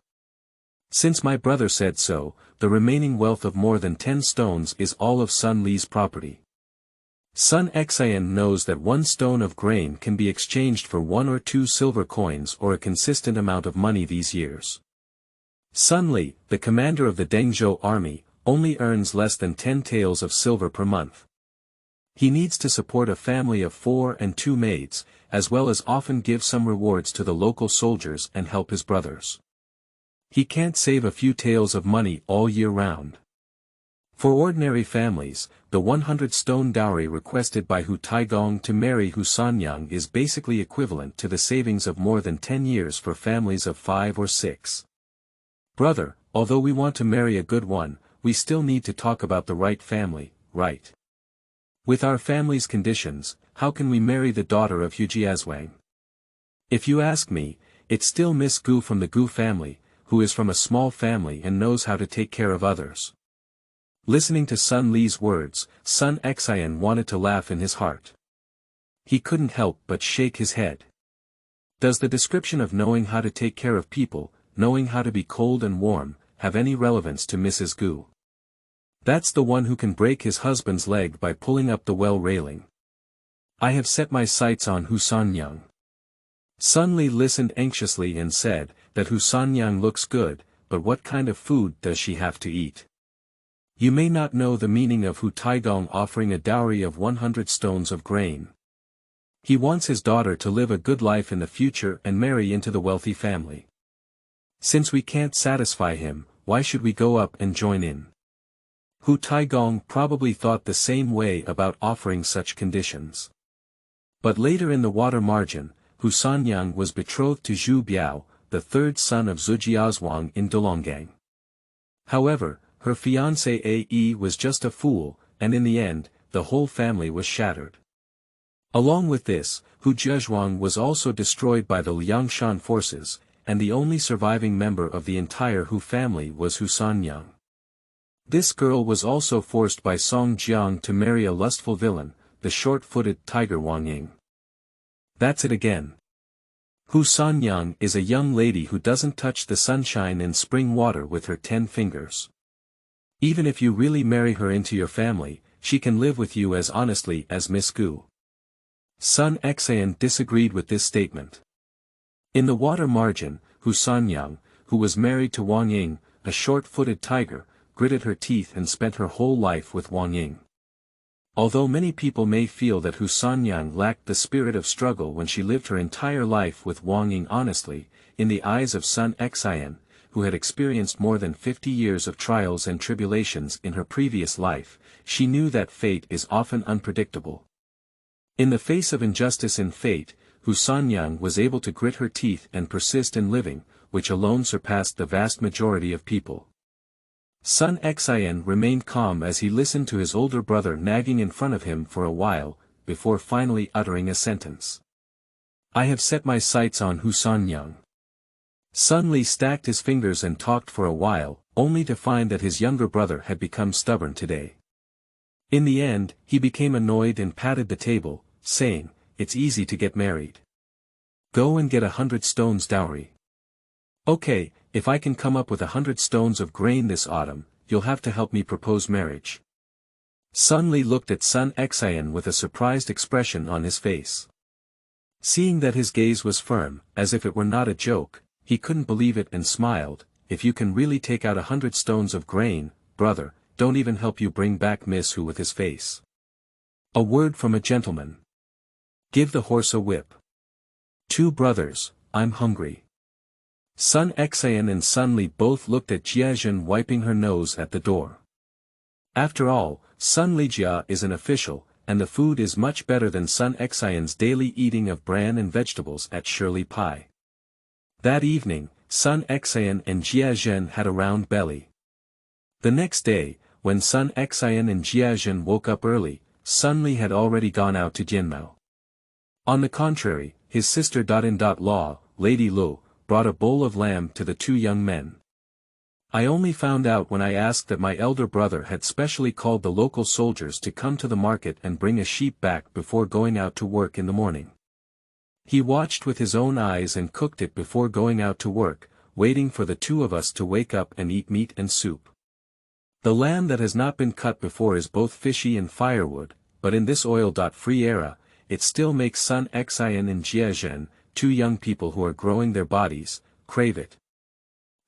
Since my brother said so, the remaining wealth of more than 10 stones is all of Sun Li's property." Sun Xian knows that 1 stone of grain can be exchanged for 1 or 2 silver coins or a consistent amount of money these years. Sun Li, the commander of the Dengzhou army, only earns less than 10 taels of silver per month. He needs to support a family of 4 and 2 maids, as well as often give some rewards to the local soldiers and help his brothers. He can't save a few taels of money all year round. For ordinary families, the 100 stone dowry requested by Hu Taigong to marry Hu Sanniang is basically equivalent to the savings of more than 10 years for families of 5 or 6. "Brother, although we want to marry a good one, we still need to talk about the right family, right? With our family's conditions, how can we marry the daughter of Hujiazwang? If you ask me, It's still Miss Gu from the Gu family, who is from a small family and knows how to take care of others. Listening to Sun Li's words, Sun Xian wanted to laugh in his heart. He couldn't help but shake his head. Does the description of knowing how to take care of people, knowing how to be cold and warm, have any relevance to Mrs. Gu? That's the one who can break his husband's leg by pulling up the well railing. I have set my sights on Hu Sanniang. Sun Li listened anxiously and said, that Hu Sanniang looks good, but what kind of food does she have to eat? You may not know the meaning of Hu Taigong offering a dowry of 100 stones of grain. He wants his daughter to live a good life in the future and marry into the wealthy family. Since we can't satisfy him, why should we go up and join in? Hu Taigong probably thought the same way about offering such conditions. But later in the water margin, Hu Sanniang was betrothed to Zhu Biao, the third son of Zujiazhuang in Dolonggang. However, her fiancé Ae was just a fool, and in the end, the whole family was shattered. Along with this, Hujiazhuang was also destroyed by the Liangshan forces, and the only surviving member of the entire Hu family was Hu Sanniang. This girl was also forced by Song Jiang to marry a lustful villain, the short-footed tiger Wang Ying. That's it again. Hu Sanniang is a young lady who doesn't touch the sunshine and spring water with her 10 fingers. Even if you really marry her into your family, she can live with you as honestly as Miss Gu. Sun Xian disagreed with this statement. In the water margin, Hu Sanniang, who was married to Wang Ying, a short-footed tiger, gritted her teeth and spent her whole life with Wang Ying. Although many people may feel that Hu Sanniang lacked the spirit of struggle when she lived her entire life with Wang Ying honestly, in the eyes of Sun Xian, who had experienced more than 50 years of trials and tribulations in her previous life, she knew that fate is often unpredictable. In the face of injustice in fate, Hu Sanniang was able to grit her teeth and persist in living, which alone surpassed the vast majority of people. Sun Xian remained calm as he listened to his older brother nagging in front of him for a while, before finally uttering a sentence. I have set my sights on Hu Sanniang. Sun Li stacked his fingers and talked for a while, only to find that his younger brother had become stubborn today. In the end, he became annoyed and patted the table, saying, It's easy to get married. Go and get 100 stones dowry. Okay, if I can come up with 100 stones of grain this autumn, you'll have to help me propose marriage. Sun Li looked at Sun Xian with a surprised expression on his face. Seeing that his gaze was firm, as if it were not a joke, he couldn't believe it and smiled. If you can really take out 100 stones of grain, brother, don't even help you bring back Miss Hu with his face. A word from a gentleman. Give the horse a whip. 2 brothers, I'm hungry. Sun Xian and Sun Li both looked at Jiazhen wiping her nose at the door. After all, Sun Lijia is an official, and the food is much better than Sun Xian's daily eating of bran and vegetables at Shirley Pie. That evening, Sun Xian and Jiazhen had a round belly. The next day, when Sun Xian and Jiazhen woke up early, Sun Li had already gone out to Jianmao. On the contrary, his sister Law, Lady Lu, brought a bowl of lamb to the 2 young men. I only found out when I asked that my elder brother had specially called the local soldiers to come to the market and bring a sheep back before going out to work in the morning. He watched with his own eyes and cooked it before going out to work, waiting for the 2 of us to wake up and eat meat and soup. The lamb that has not been cut before is both fishy and firewood, but in this oil-free era, it still makes Sun Xian and Jiazhen, 2 young people who are growing their bodies, crave it.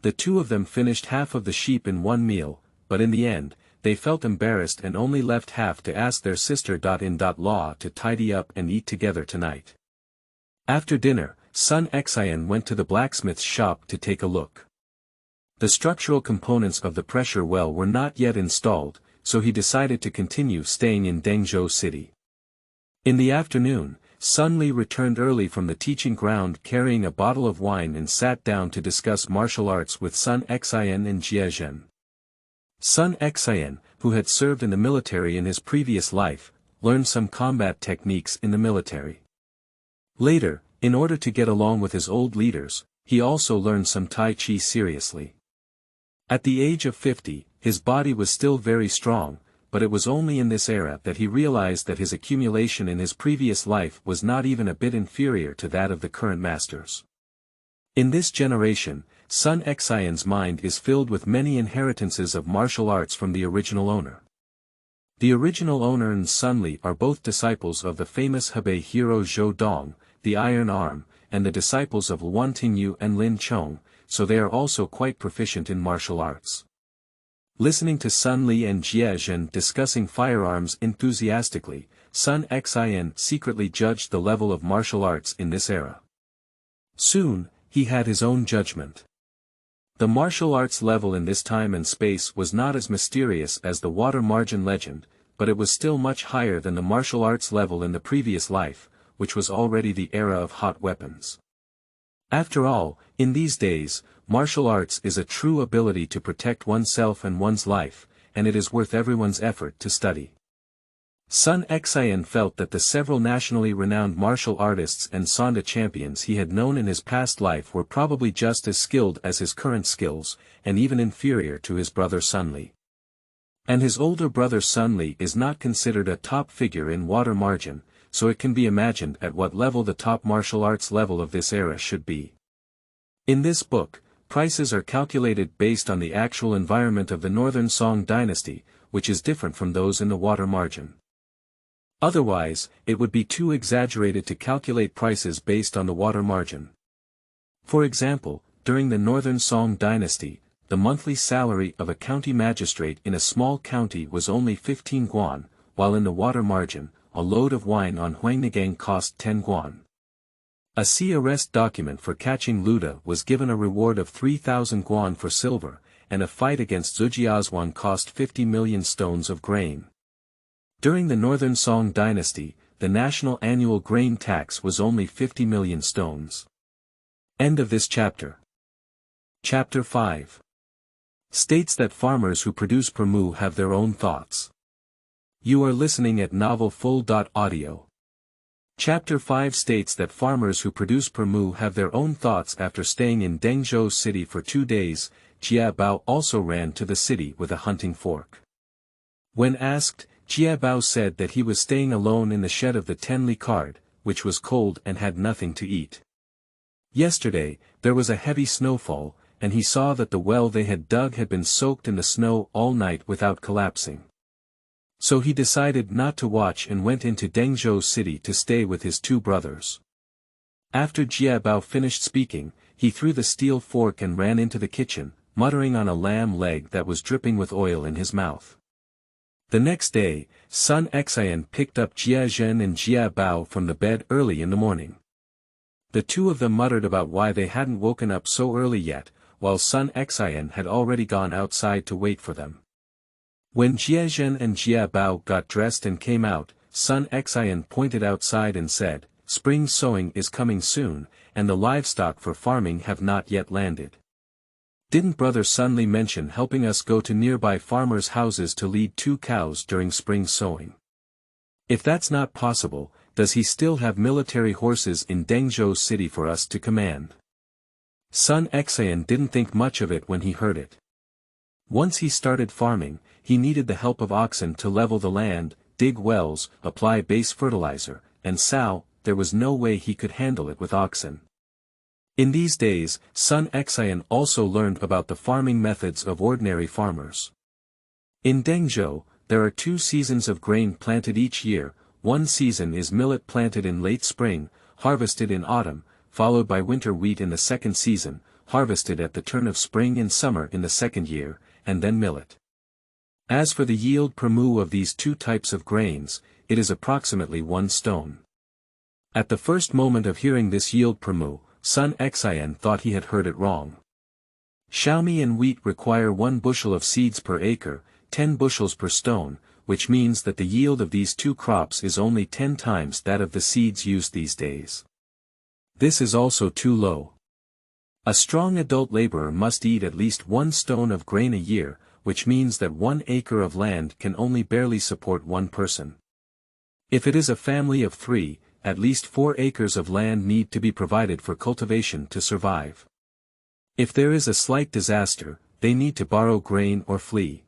The 2 of them finished half of the sheep in one meal, but in the end, they felt embarrassed and only left half to ask their sister Law to tidy up and eat together tonight. After dinner, Sun Xian went to the blacksmith's shop to take a look. The structural components of the pressure well were not yet installed, so he decided to continue staying in Dengzhou city. In the afternoon, Sun Li returned early from the teaching ground carrying a bottle of wine and sat down to discuss martial arts with Sun Xian and Jiazhen. Sun Xian, who had served in the military in his previous life, learned some combat techniques in the military. Later, in order to get along with his old leaders, He also learned some Tai Chi seriously. At the age of 50, his body was still very strong, but it was only in this era that he realized that his accumulation in his previous life was not even a bit inferior to that of the current masters. In this generation, Sun Xian's mind is filled with many inheritances of martial arts from the original owner. The original owner and Sun Li are both disciples of the famous Hebei hero Zhou Dong, the Iron Arm, and the disciples of Wan Tingyu and Lin Chong, so they are also quite proficient in martial arts. Listening to Sun Li and Jie Zhen discussing firearms enthusiastically, Sun Xian secretly judged the level of martial arts in this era. Soon, he had his own judgment. The martial arts level in this time and space was not as mysterious as the water margin legend, but it was still much higher than the martial arts level in the previous life, which was already the era of hot weapons. After all, in these days, martial arts is a true ability to protect oneself and one's life, and it is worth everyone's effort to study. Sun Xian felt that the several nationally renowned martial artists and Sanda champions he had known in his past life were probably just as skilled as his current skills, and even inferior to his brother Sun Li. And his older brother Sun Li is not considered a top figure in water margin, so it can be imagined at what level the top martial arts level of this era should be. In this book, prices are calculated based on the actual environment of the northern Song Dynasty, which is different from those in the water margin. Otherwise, it would be too exaggerated to calculate prices based on the water margin. For example, during the northern Song Dynasty, the monthly salary of a county magistrate in a small county was only 15 guan, while in the water margin, a load of wine on Huangnigang cost 10 guan. A sea arrest document for catching Luda was given a reward of 3,000 guan for silver, and a fight against Zujiazwan cost 50 million stones of grain. During the northern Song Dynasty, the national annual grain tax was only 50 million stones. End of this chapter. Chapter 5 states that farmers who produce permu have their own thoughts. You are listening at novelfull.audio. Chapter 5 states that farmers who produce permu have their own thoughts. After staying in Dengzhou city for 2 days, Jia Bao also ran to the city with a hunting fork. When asked, Jia Bao said that he was staying alone in the shed of the Tenli cart, which was cold and had nothing to eat. Yesterday, there was a heavy snowfall, and he saw that the well they had dug had been soaked in the snow all night without collapsing. So he decided not to watch and went into Dengzhou city to stay with his 2 brothers. After Jia Bao finished speaking, he threw the steel fork and ran into the kitchen, muttering on a lamb leg that was dripping with oil in his mouth. The next day, Sun Xian picked up Jia Zhen and Jia Bao from the bed early in the morning. The 2 of them muttered about why they hadn't woken up so early yet, while Sun Xian had already gone outside to wait for them. When Jia Zhen and Jia Bao got dressed and came out, Sun Xian pointed outside and said, "Spring sowing is coming soon, and the livestock for farming have not yet landed. Didn't brother Sun Li mention helping us go to nearby farmers' houses to lead 2 cows during spring sowing? If that's not possible, does he still have military horses in Dengzhou city for us to command?" Sun Xian didn't think much of it when he heard it. Once he started farming, he needed the help of oxen to level the land, dig wells, apply base fertilizer, and sow. There was no way he could handle it with oxen. In these days, Sun Xian also learned about the farming methods of ordinary farmers. In Dengzhou, there are 2 seasons of grain planted each year. One season is millet planted in late spring, harvested in autumn, followed by winter wheat in the second season, harvested at the turn of spring and summer in the second year, and then millet. As for the yield per mu of these 2 types of grains, it is approximately 1 stone. At the first moment of hearing this yield per mu, Sun Xian thought he had heard it wrong. Xiaomi and wheat require 1 bushel of seeds per acre, 10 bushels per stone, which means that the yield of these 2 crops is only 10 times that of the seeds used these days. This is also too low. A strong adult laborer must eat at least 1 stone of grain a year, which means that 1 acre of land can only barely support 1 person. If it is a family of 3, at least 4 acres of land need to be provided for cultivation to survive. If there is a slight disaster, they need to borrow grain or flee.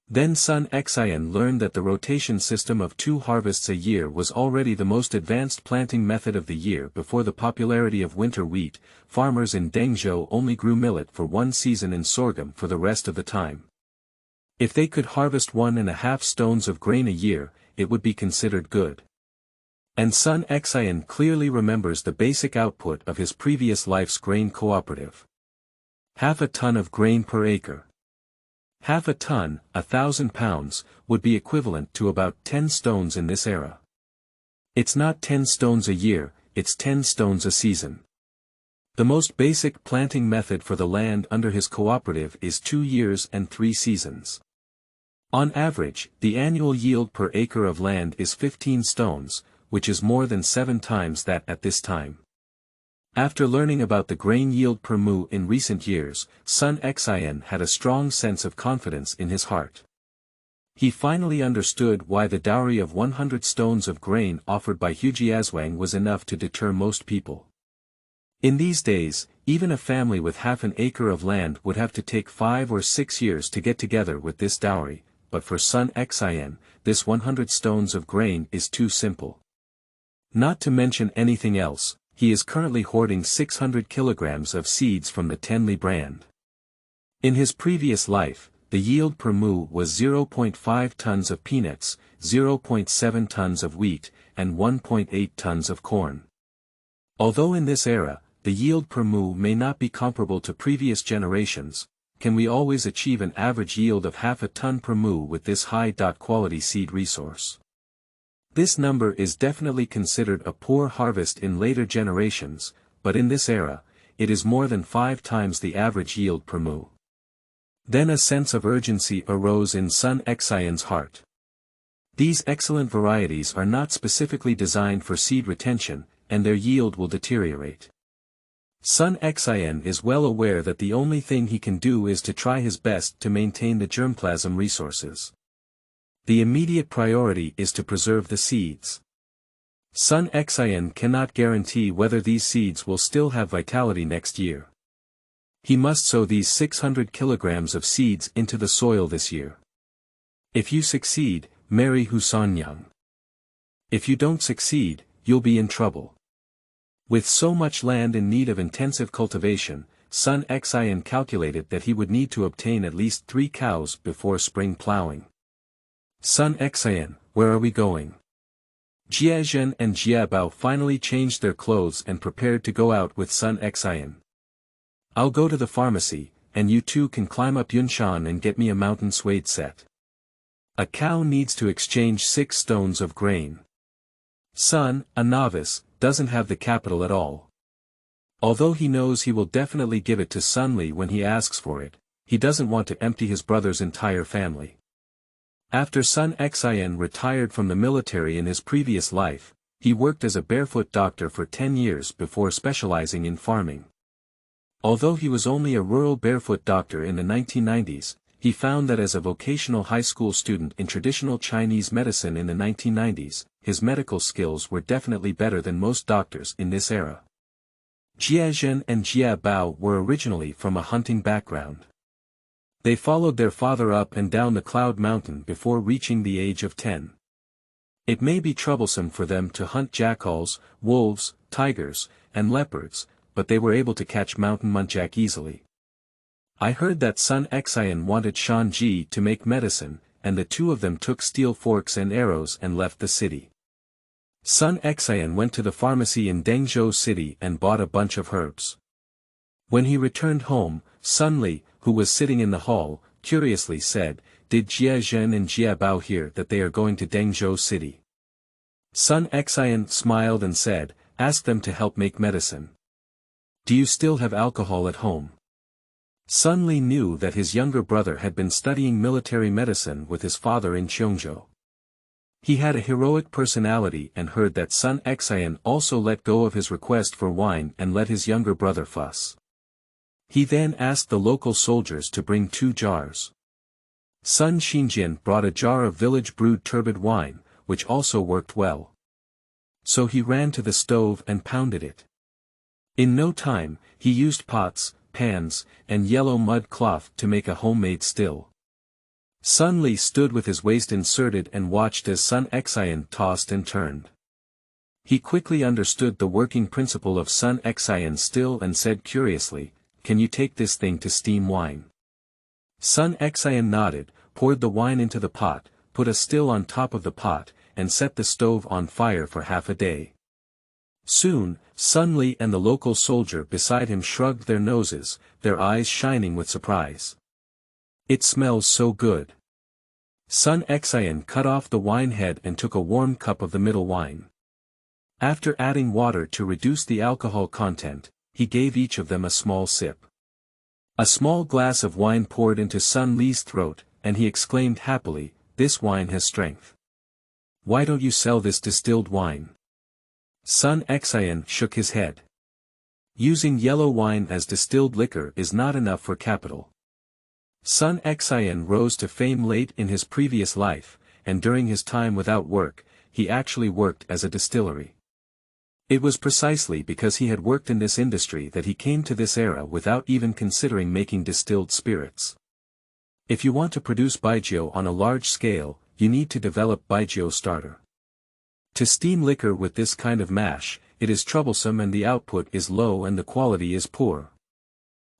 Then Sun Xian learned that the rotation system of 2 harvests a year was already the most advanced planting method of the year. Before the popularity of winter wheat, farmers in Dengzhou only grew millet for 1 season and sorghum for the rest of the time. If they could harvest 1.5 stones of grain a year, it would be considered good. And Sun Xian clearly remembers the basic output of his previous life's grain cooperative. Half a ton of grain per acre. Half a ton, 1,000 pounds, would be equivalent to about 10 stones in this era. It's not 10 stones a year, it's 10 stones a season. The most basic planting method for the land under his cooperative is 2 years and 3 seasons. On average, the annual yield per acre of land is 15 stones, which is more than 7 times that at this time. After learning about the grain yield per mu in recent years, Sun Xian had a strong sense of confidence in his heart. He finally understood why the dowry of 100 stones of grain offered by Hujia was enough to deter most people. In these days, even a family with half an acre of land would have to take 5 or 6 years to get together with this dowry, but for Sun Xian, this 100 stones of grain is too simple. Not to mention anything else, he is currently hoarding 600 kilograms of seeds from the Tenli brand. In his previous life, the yield per mu was 0.5 tons of peanuts, 0.7 tons of wheat, and 1.8 tons of corn. Although in this era, the yield per mu may not be comparable to previous generations, can we always achieve an average yield of half a ton per mu with this high-quality seed resource? This number is definitely considered a poor harvest in later generations, but in this era, it is more than 5 times the average yield per mu. Then a sense of urgency arose in Sun Xian's heart. These excellent varieties are not specifically designed for seed retention, and their yield will deteriorate. Sun Xian is well aware that the only thing he can do is to try his best to maintain the germplasm resources. The immediate priority is to preserve the seeds. Sun Xian cannot guarantee whether these seeds will still have vitality next year. He must sow these 600 kilograms of seeds into the soil this year. If you succeed, marry Hu Sanniang. If you don't succeed, you'll be in trouble. With so much land in need of intensive cultivation, Sun Xian calculated that he would need to obtain at least 3 cows before spring plowing. Sun Xian, where are we going? Jiazhen and Jiabao finally changed their clothes and prepared to go out with Sun Xian. I'll go to the pharmacy, and you two can climb up Yunshan and get me a mountain suede set. A cow needs to exchange 6 stones of grain. Sun, a novice, doesn't have the capital at all. Although he knows he will definitely give it to Sunli when he asks for it, he doesn't want to empty his brother's entire family. After Sun Xian retired from the military in his previous life, he worked as a barefoot doctor for 10 years before specializing in farming. Although he was only a rural barefoot doctor in the 1990s, he found that as a vocational high school student in traditional Chinese medicine in the 1990s, his medical skills were definitely better than most doctors in this era. Jiazhen and Jiabao were originally from a hunting background. They followed their father up and down the Cloud Mountain before reaching the age of 10. It may be troublesome for them to hunt jackals, wolves, tigers, and leopards, but they were able to catch mountain muntjac easily. I heard that Sun Xian wanted Shanji to make medicine, and the two of them took steel forks and arrows and left the city. Sun Xian went to the pharmacy in Dengzhou city and bought a bunch of herbs. When he returned home, Sunli, who was sitting in the hall, curiously said, "Did Jiazhen and Jiabao hear that they are going to Dengzhou city?" Sun Xian smiled and said, "Ask them to help make medicine. Do you still have alcohol at home?" Sunli knew that his younger brother had been studying military medicine with his father in Qiongzhou. He had a heroic personality and heard that Sun Xian also let go of his request for wine and let his younger brother fuss. He then asked the local soldiers to bring 2 jars. Sun Xinjian brought a jar of village-brewed turbid wine, which also worked well. So he ran to the stove and pounded it. In no time, he used pots, pans, and yellow mud cloth to make a homemade still. Sun Li stood with his waist inserted and watched as Sun Xian tossed and turned. He quickly understood the working principle of Sun Xian's still and said curiously, "Can you take this thing to steam wine?" Sun Xian nodded, poured the wine into the pot, put a still on top of the pot, and set the stove on fire for half a day. Soon, Sun Li and the local soldier beside him shrugged their noses, their eyes shining with surprise. "It smells so good." Sun Xian cut off the wine head and took a warm cup of the middle wine. After adding water to reduce the alcohol content, he gave each of them a small sip. A small glass of wine poured into Sun Li's throat, and he exclaimed happily, "This wine has strength. Why don't you sell this distilled wine?" Sun Xian shook his head. Using yellow wine as distilled liquor is not enough for capital. Sun Xian rose to fame late in his previous life, and during his time without work, he actually worked as a distillery. It was precisely because he had worked in this industry that he came to this era without even considering making distilled spirits. If you want to produce baijiu on a large scale, you need to develop baijiu starter. To steam liquor with this kind of mash, it is troublesome and the output is low and the quality is poor.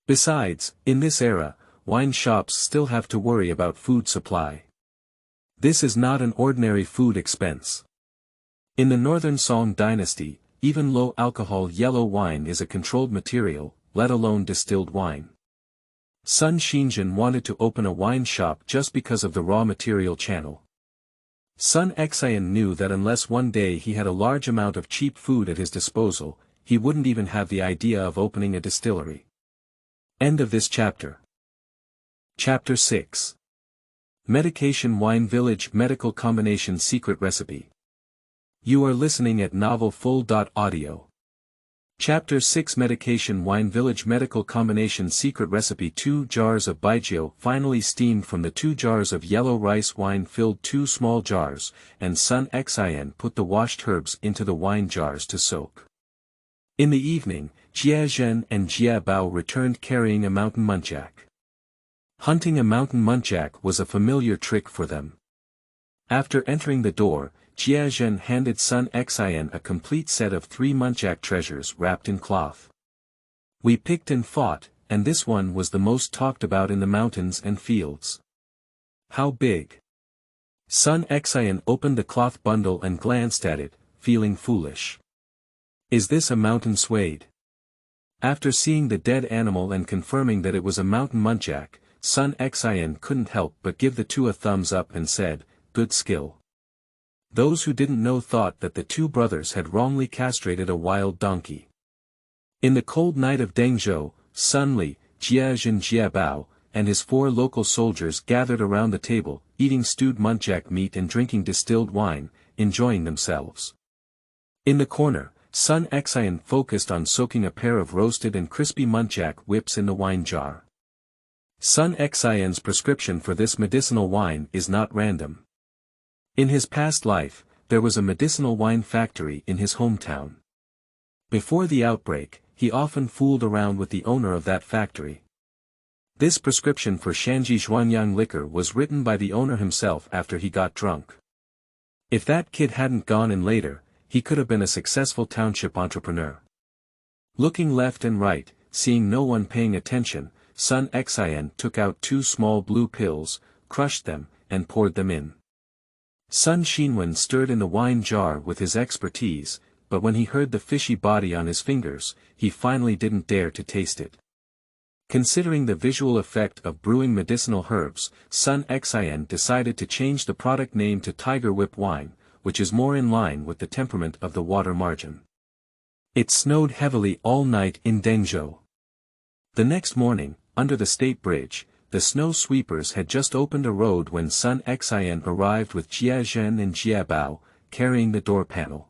Besides, in this era, wine shops still have to worry about food supply. This is not an ordinary food expense. In the northern Song Dynasty, even low-alcohol yellow wine is a controlled material, let alone distilled wine. Sun Xinzhen wanted to open a wine shop just because of the raw material channel. Sun Xian knew that unless one day he had a large amount of cheap food at his disposal, he wouldn't even have the idea of opening a distillery. End of this chapter. Chapter 6. Medication Wine Village Medical Combination Secret Recipe. You are listening at novelfull.audio. Chapter 6 Medication Wine Village Medical Combination Secret Recipe 2 jars of baijiu finally steamed from the 2 jars of yellow rice wine filled 2 small jars, and Sun Xian put the washed herbs into the wine jars to soak. In the evening, Jiazhen and Jiabao returned carrying a mountain muntjac. Hunting a mountain muntjac was a familiar trick for them. After entering the door, Jiazhen handed Sun Xian a complete set of 3 muntjac treasures wrapped in cloth. "We picked and fought, and this one was the most talked about in the mountains and fields." "How big?" Sun Xian opened the cloth bundle and glanced at it, feeling foolish. "Is this a mountain suede?" After seeing the dead animal and confirming that it was a mountain muntjac, Sun Xian couldn't help but give the 2 a thumbs up and said, "Good skill." Those who didn't know thought that the 2 brothers had wrongly castrated a wild donkey. In the cold night of Dengzhou, Sun Li, Jiazhen Jiabao, and his 4 local soldiers gathered around the table, eating stewed muntjac meat and drinking distilled wine, enjoying themselves. In the corner, Sun Xian focused on soaking a pair of roasted and crispy muntjac whips in the wine jar. Sun Xian's prescription for this medicinal wine is not random. In his past life, there was a medicinal wine factory in his hometown. Before the outbreak, he often fooled around with the owner of that factory. This prescription for Shanji Xuanyang liquor was written by the owner himself after he got drunk. If that kid hadn't gone in later, he could have been a successful township entrepreneur. Looking left and right, seeing no one paying attention, Sun Xian took out 2 small blue pills, crushed them, and poured them in. Sun Xinwen stirred in the wine jar with his expertise, but when he heard the fishy body on his fingers, he finally didn't dare to taste it. Considering the visual effect of brewing medicinal herbs, Sun Xian decided to change the product name to Tiger Whip Wine, which is more in line with the temperament of the water margin. It snowed heavily all night in Dengzhou. The next morning, under the state bridge, the snow sweepers had just opened a road when Sun Xian arrived with Jiazhen and Jiabao, carrying the door panel.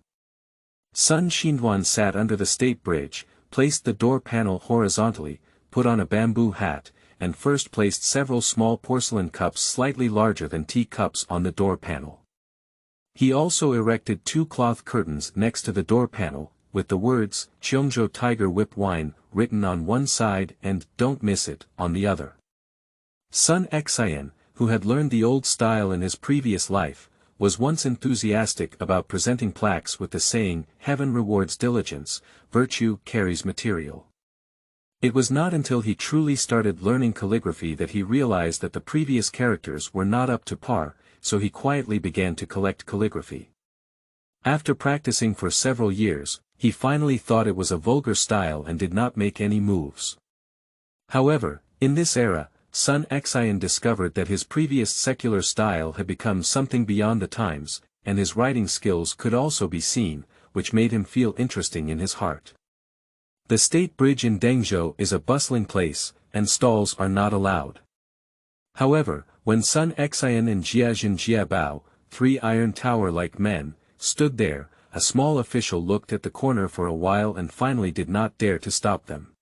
Sun Xinduan sat under the state bridge, placed the door panel horizontally, put on a bamboo hat, and first placed several small porcelain cups slightly larger than teacups on the door panel. He also erected 2 cloth curtains next to the door panel, with the words, "Qiongzhou Tiger Whip Wine," written on one side and "Don't miss it" on the other. Sun Xian, who had learned the old style in his previous life, was once enthusiastic about presenting plaques with the saying, "Heaven rewards diligence, virtue carries material." It was not until he truly started learning calligraphy that he realized that the previous characters were not up to par, so he quietly began to collect calligraphy. After practicing for several years, he finally thought it was a vulgar style and did not make any moves. However, in this era, Sun Xian discovered that his previous secular style had become something beyond the times, and his writing skills could also be seen, which made him feel interesting in his heart. The State Bridge in Dengzhou is a bustling place, and stalls are not allowed. However, when Sun Xian and Jiazhen Jiabao, three iron tower-like men, stood there, a small official looked at the corner for a while and finally did not dare to stop them.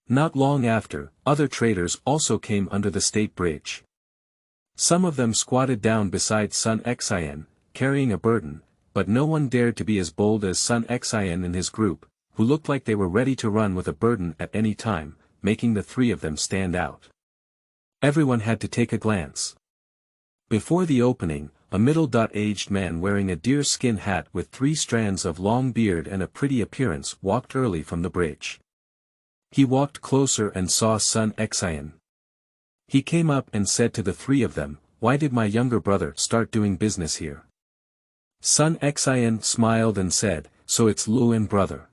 Not long after, other traders also came under the State Bridge. Some of them squatted down beside Sun Xian, carrying a burden, but no one dared to be as bold as Sun Xian and his group, who looked like they were ready to run with a burden at any time, making the three of them stand out. Everyone had to take a glance. Before the opening, a middle-aged man wearing a deerskin hat with 3 strands of long beard and a pretty appearance walked early from the bridge. He walked closer and saw Sun Xian. He came up and said to the three of them, "Why did my younger brother start doing business here?" Sun Xian smiled and said, "So it's Lu and brother."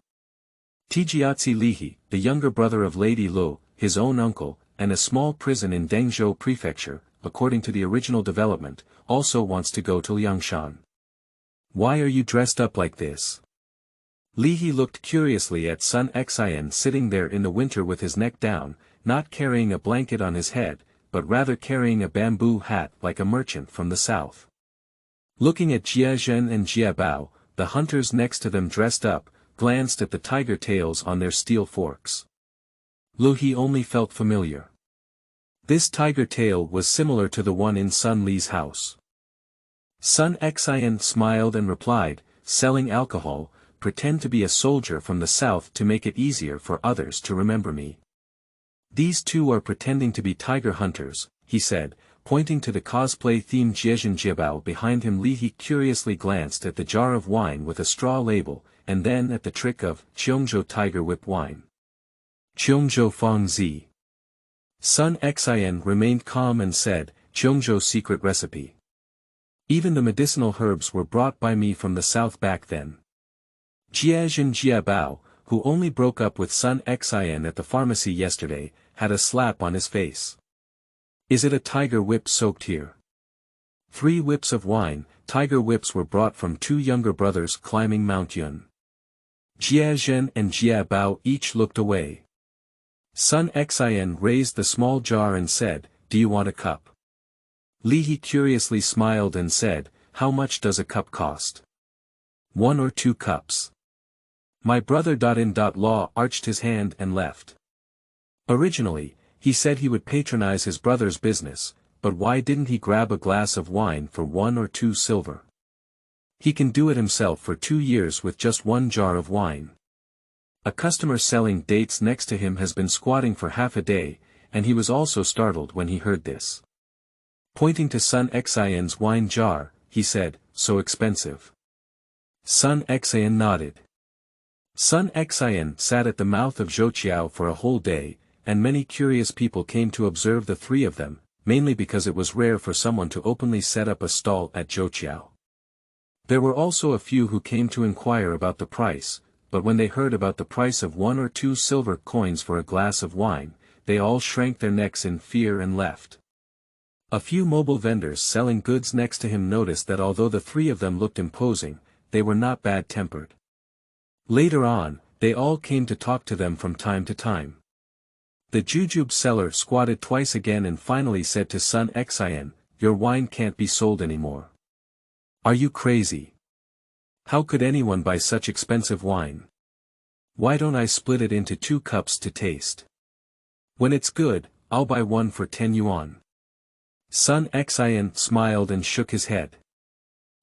Tijiatzi Lihi, the younger brother of Lady Lu, his own uncle, and a small prison in Dengzhou prefecture, according to the original development, also wants to go to Liangshan. "Why are you dressed up like this?" Lihi looked curiously at Sun Xian sitting there in the winter with his neck down, not carrying a blanket on his head, but rather carrying a bamboo hat like a merchant from the south. Looking at Jiazhen and Jiabao, the hunters next to them dressed up, glanced at the tiger tails on their steel forks. Lihi only felt familiar. This tiger tail was similar to the one in Sun Li's house. Sun Xian smiled and replied, "Selling alcohol, pretend to be a soldier from the south to make it easier for others to remember me." "These two are pretending to be tiger hunters," he said, pointing to the cosplay-themed Jiazhen Jiabao behind him. Lihi curiously glanced at the jar of wine with a straw label, and then at the trick of Qiongzhou tiger whip wine. Qiongzhou Fang Zi. Sun Xian remained calm and said, "Qiongzhou secret recipe. Even the medicinal herbs were brought by me from the south back then." Jiazhen Jiabao, who only broke up with Sun Xian at the pharmacy yesterday, had a slap on his face. "Is it a tiger whip soaked here?" 3 whips of wine, tiger whips were brought from 2 younger brothers climbing Mount Yun. Jiazhen and Jiabao each looked away. Sun Xian raised the small jar and said, "Do you want a cup?" Lihi curiously smiled and said, "How much does a cup cost?" "1 or 2 cups. My brother Law arched his hand and left. Originally, he said he would patronize his brother's business, but why didn't he grab a glass of wine for 1 or 2 silver? He can do it himself for 2 years with just 1 jar of wine. A customer selling dates next to him has been squatting for half a day, and he was also startled when he heard this. Pointing to Sun Xian's wine jar, he said, "So expensive?" Sun Xian nodded. Sun Xian sat at the mouth of Zhouqiao for a whole day, and many curious people came to observe the 3 of them, mainly because it was rare for someone to openly set up a stall at Zhouqiao. There were also a few who came to inquire about the price, but when they heard about the price of 1 or 2 silver coins for a glass of wine, they all shrank their necks in fear and left. A few mobile vendors selling goods next to him noticed that although the 3 of them looked imposing, they were not bad-tempered. Later on, they all came to talk to them from time to time. The jujube seller squatted twice again and finally said to Sun Xian, "Your wine can't be sold anymore. Are you crazy? How could anyone buy such expensive wine? Why don't I split it into 2 cups to taste? When it's good, I'll buy 1 for 10 yuan." Sun Xian smiled and shook his head.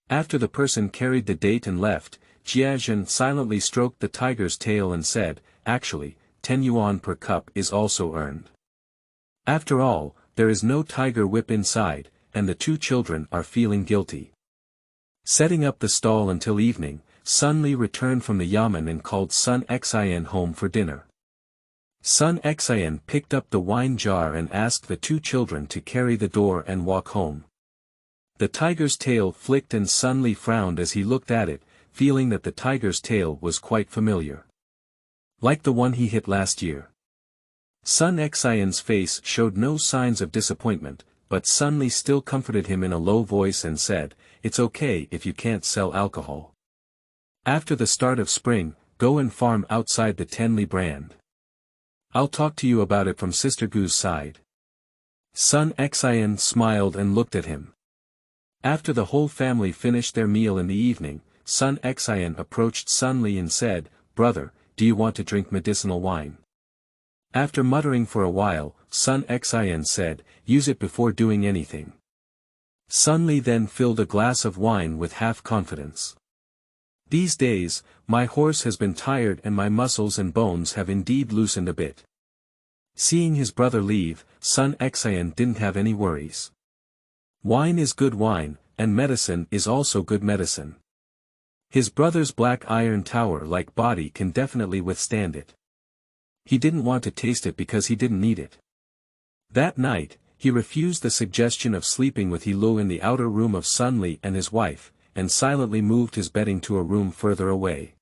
After the person carried the date and left, Jiazhen silently stroked the tiger's tail and said, "Actually, 10 yuan per cup is also earned. After all, there is no tiger whip inside, and the two children are feeling guilty. Setting up the stall until evening, Sun Li returned from the yamen and called Sun Xian home for dinner. Sun Xian picked up the wine jar and asked the two children to carry the door and walk home. The tiger's tail flicked and Sun Li frowned as he looked at it, feeling that the tiger's tail was quite familiar. Like the one he hit last year. Sun Xian's face showed no signs of disappointment, but Sun Li still comforted him in a low voice and said, "It's okay if you can't sell alcohol. After the start of spring, go and farm outside the Tenli brand. I'll talk to you about it from Sister Gu's side." Sun Xian smiled and looked at him. After the whole family finished their meal in the evening, Sun Xian approached Sun Li and said, "Brother, do you want to drink medicinal wine?" After muttering for a while, Sun Xian said, "Use it before doing anything." Sun Li then filled a glass of wine with half confidence. "These days, my horse has been tired and my muscles and bones have indeed loosened a bit." Seeing his brother leave, Sun Xian didn't have any worries. Wine is good wine, and medicine is also good medicine. His brother's black iron tower-like body can definitely withstand it. He didn't want to taste it because he didn't need it. That night, he refused the suggestion of sleeping with He Lu in the outer room of Sun Li and his wife, and silently moved his bedding to a room further away.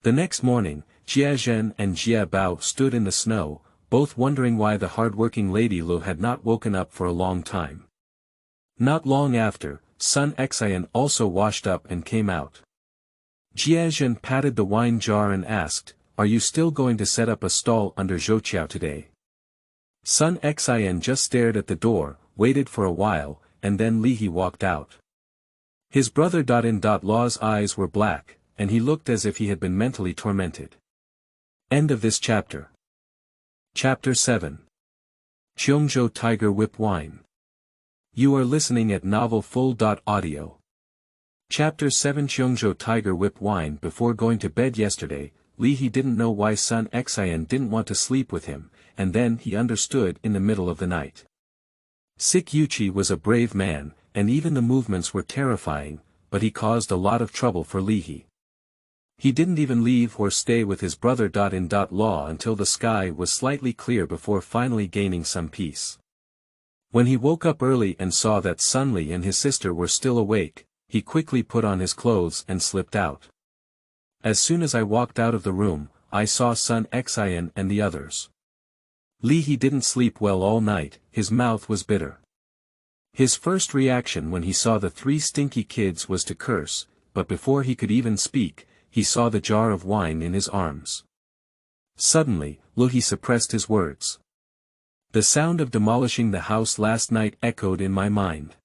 The next morning, Jia Zhen and Jia Bao stood in the snow, both wondering why the hard-working Lady Lu had not woken up for a long time. Not long after, Sun Xian also washed up and came out. Jia Zhen patted the wine jar and asked, "Are you still going to set up a stall under Zhou today?" Sun Xian just stared at the door, waited for a while, and then Li He walked out. His brother Law's eyes were black, and he looked as if he had been mentally tormented. End of this chapter. Chapter 7. Qiongzhou Tiger Whip Wine. You are listening at novelfull.audio. Chapter 7 Qiongzhou Tiger Whip Wine. Before going to bed yesterday, Li He didn't know why Sun Xian didn't want to sleep with him, and then he understood in the middle of the night. Yuchi was a brave man, and even the movements were terrifying, but he caused a lot of trouble for Li He. He didn't even leave or stay with his brother Law until the sky was slightly clear before finally gaining some peace. When he woke up early and saw that Sun Li and his sister were still awake, he quickly put on his clothes and slipped out. As soon as I walked out of the room, I saw Sun Xian and the others. Li He didn't sleep well all night, his mouth was bitter. His first reaction when he saw the three stinky kids was to curse, but before he could even speak, he saw the jar of wine in his arms. Suddenly, Li He suppressed his words. The sound of demolishing the house last night echoed in my mind.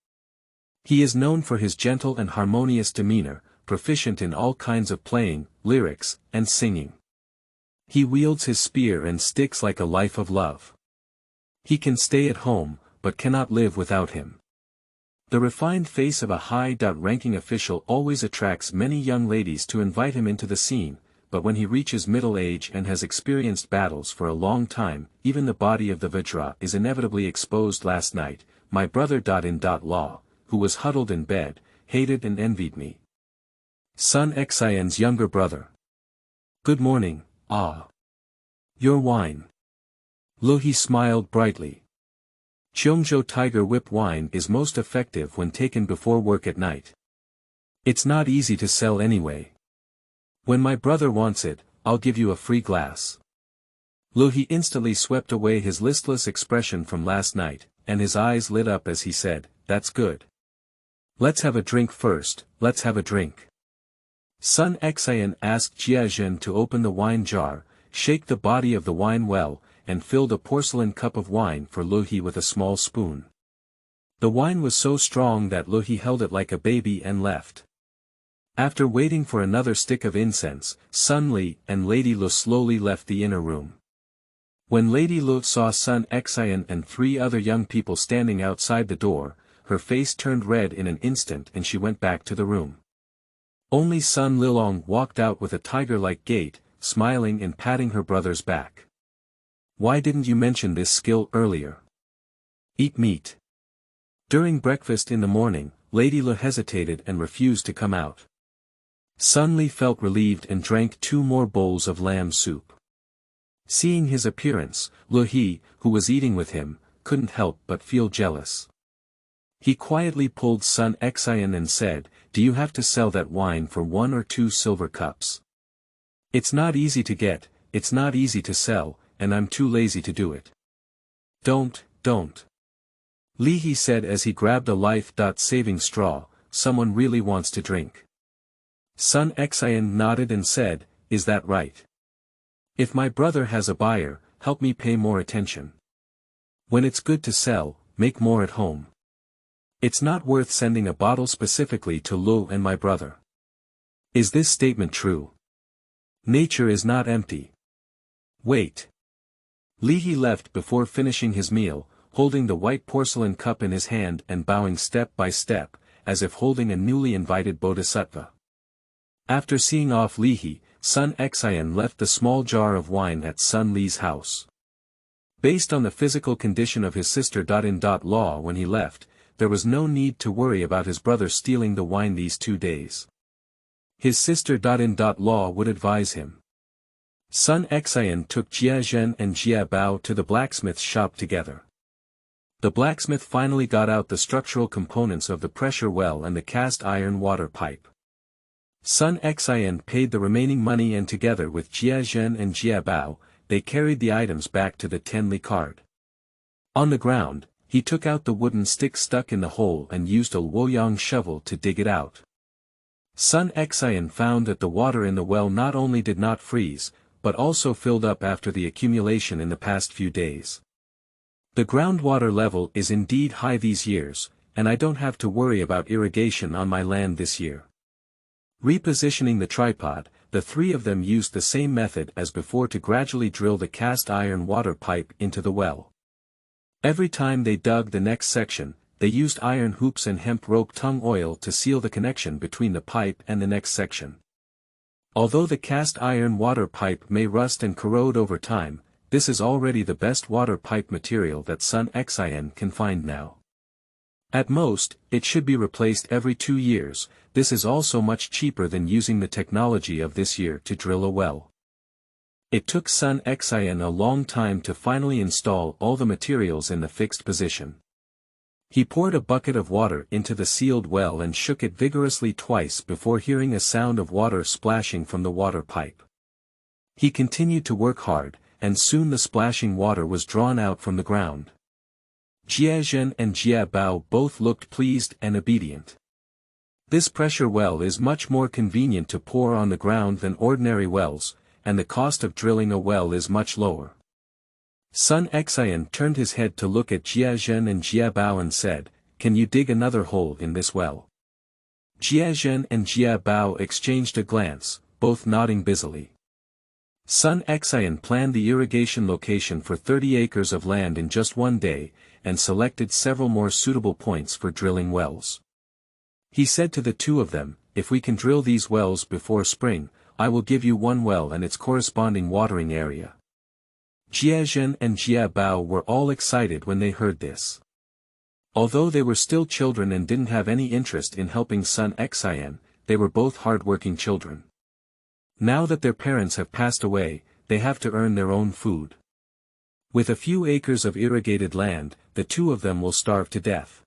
He is known for his gentle and harmonious demeanor, proficient in all kinds of playing, lyrics, and singing. He wields his spear and sticks like a life of love. He can stay at home, but cannot live without him. The refined face of a high-ranking official always attracts many young ladies to invite him into the scene, but when he reaches middle age and has experienced battles for a long time, even the body of the Vajra is inevitably exposed. Last night, my brother Law, who was huddled in bed, hated and envied me. Sun Xian's younger brother. Good morning, Your wine. Li He smiled brightly. Qiongzhou Tiger Whip wine is most effective when taken before work at night. It's not easy to sell anyway. When my brother wants it, I'll give you a free glass. Li He instantly swept away his listless expression from last night, and his eyes lit up as he said, "That's good. Let's have a drink first, let's have a drink." Sun Xian asked Jia Zhen to open the wine jar, shake the body of the wine well, and filled a porcelain cup of wine for Li He with a small spoon. The wine was so strong that Li He held it like a baby and left. After waiting for another stick of incense, Sun Li and Lady Lu slowly left the inner room. When Lady Lu saw Sun Xian and three other young people standing outside the door, her face turned red in an instant and she went back to the room. Only Sun Lilong walked out with a tiger-like gait, smiling and patting her brother's back. Why didn't you mention this skill earlier? Eat meat. During breakfast in the morning, Lady Lu hesitated and refused to come out. Sun Li felt relieved and drank 2 more bowls of lamb soup. Seeing his appearance, Lu He, who was eating with him, couldn't help but feel jealous. He quietly pulled Sun Xian and said, "Do you have to sell that wine for 1 or 2 silver cups? It's not easy to get, it's not easy to sell, and I'm too lazy to do it." Don't. Li He said as he grabbed a life-saving straw, "Someone really wants to drink." Sun Xian nodded and said, "Is that right? If my brother has a buyer, help me pay more attention. When it's good to sell, make more at home. It's not worth sending a bottle specifically to Lu and my brother." Is this statement true? Nature is not empty. Wait. Li He left before finishing his meal, holding the white porcelain cup in his hand and bowing step by step, as if holding a newly invited bodhisattva. After seeing off Li He, Sun Xian left the small jar of wine at Sun Li's house. Based on the physical condition of his sister in law when he left, there was no need to worry about his brother stealing the wine these 2 days. His sister in law would advise him. Sun Xian took Jia Zhen and Jia Bao to the blacksmith's shop together. The blacksmith finally got out the structural components of the pressure well and the cast iron water pipe. Sun Xian paid the remaining money and together with Jia Zhen and Jia Bao, they carried the items back to the Tenli card. On the ground, he took out the wooden stick stuck in the hole and used a Luoyang shovel to dig it out. Sun Xian found that the water in the well not only did not freeze, but also filled up after the accumulation in the past few days. The groundwater level is indeed high these years, and I don't have to worry about irrigation on my land this year. Repositioning the tripod, the 3 of them used the same method as before to gradually drill the cast iron water pipe into the well. Every time they dug the next section, they used iron hoops and hemp rope tongue oil to seal the connection between the pipe and the next section. Although the cast iron water pipe may rust and corrode over time, this is already the best water pipe material that Sun Xian can find now. At most, it should be replaced every 2 years. This is also much cheaper than using the technology of this year to drill a well. It took Sun Xian a long time to finally install all the materials in the fixed position. He poured a bucket of water into the sealed well and shook it vigorously twice before hearing a sound of water splashing from the water pipe. He continued to work hard, and soon the splashing water was drawn out from the ground. Jia Zhen and Jia Bao both looked pleased and obedient. This pressure well is much more convenient to pour on the ground than ordinary wells, and the cost of drilling a well is much lower. Sun Xian turned his head to look at Jia Zhen and Jia Bao and said, "Can you dig another hole in this well?" Jia Zhen and Jia Bao exchanged a glance, both nodding busily. Sun Xian planned the irrigation location for 30 acres of land in just 1 day, and selected several more suitable points for drilling wells. He said to the 2 of them, "If we can drill these wells before spring, I will give you 1 well and its corresponding watering area." Jia Zhen and Jia Bao were all excited when they heard this. Although they were still children and didn't have any interest in helping Sun Xian, they were both hard-working children. Now that their parents have passed away, they have to earn their own food. With a few acres of irrigated land, the 2 of them will starve to death.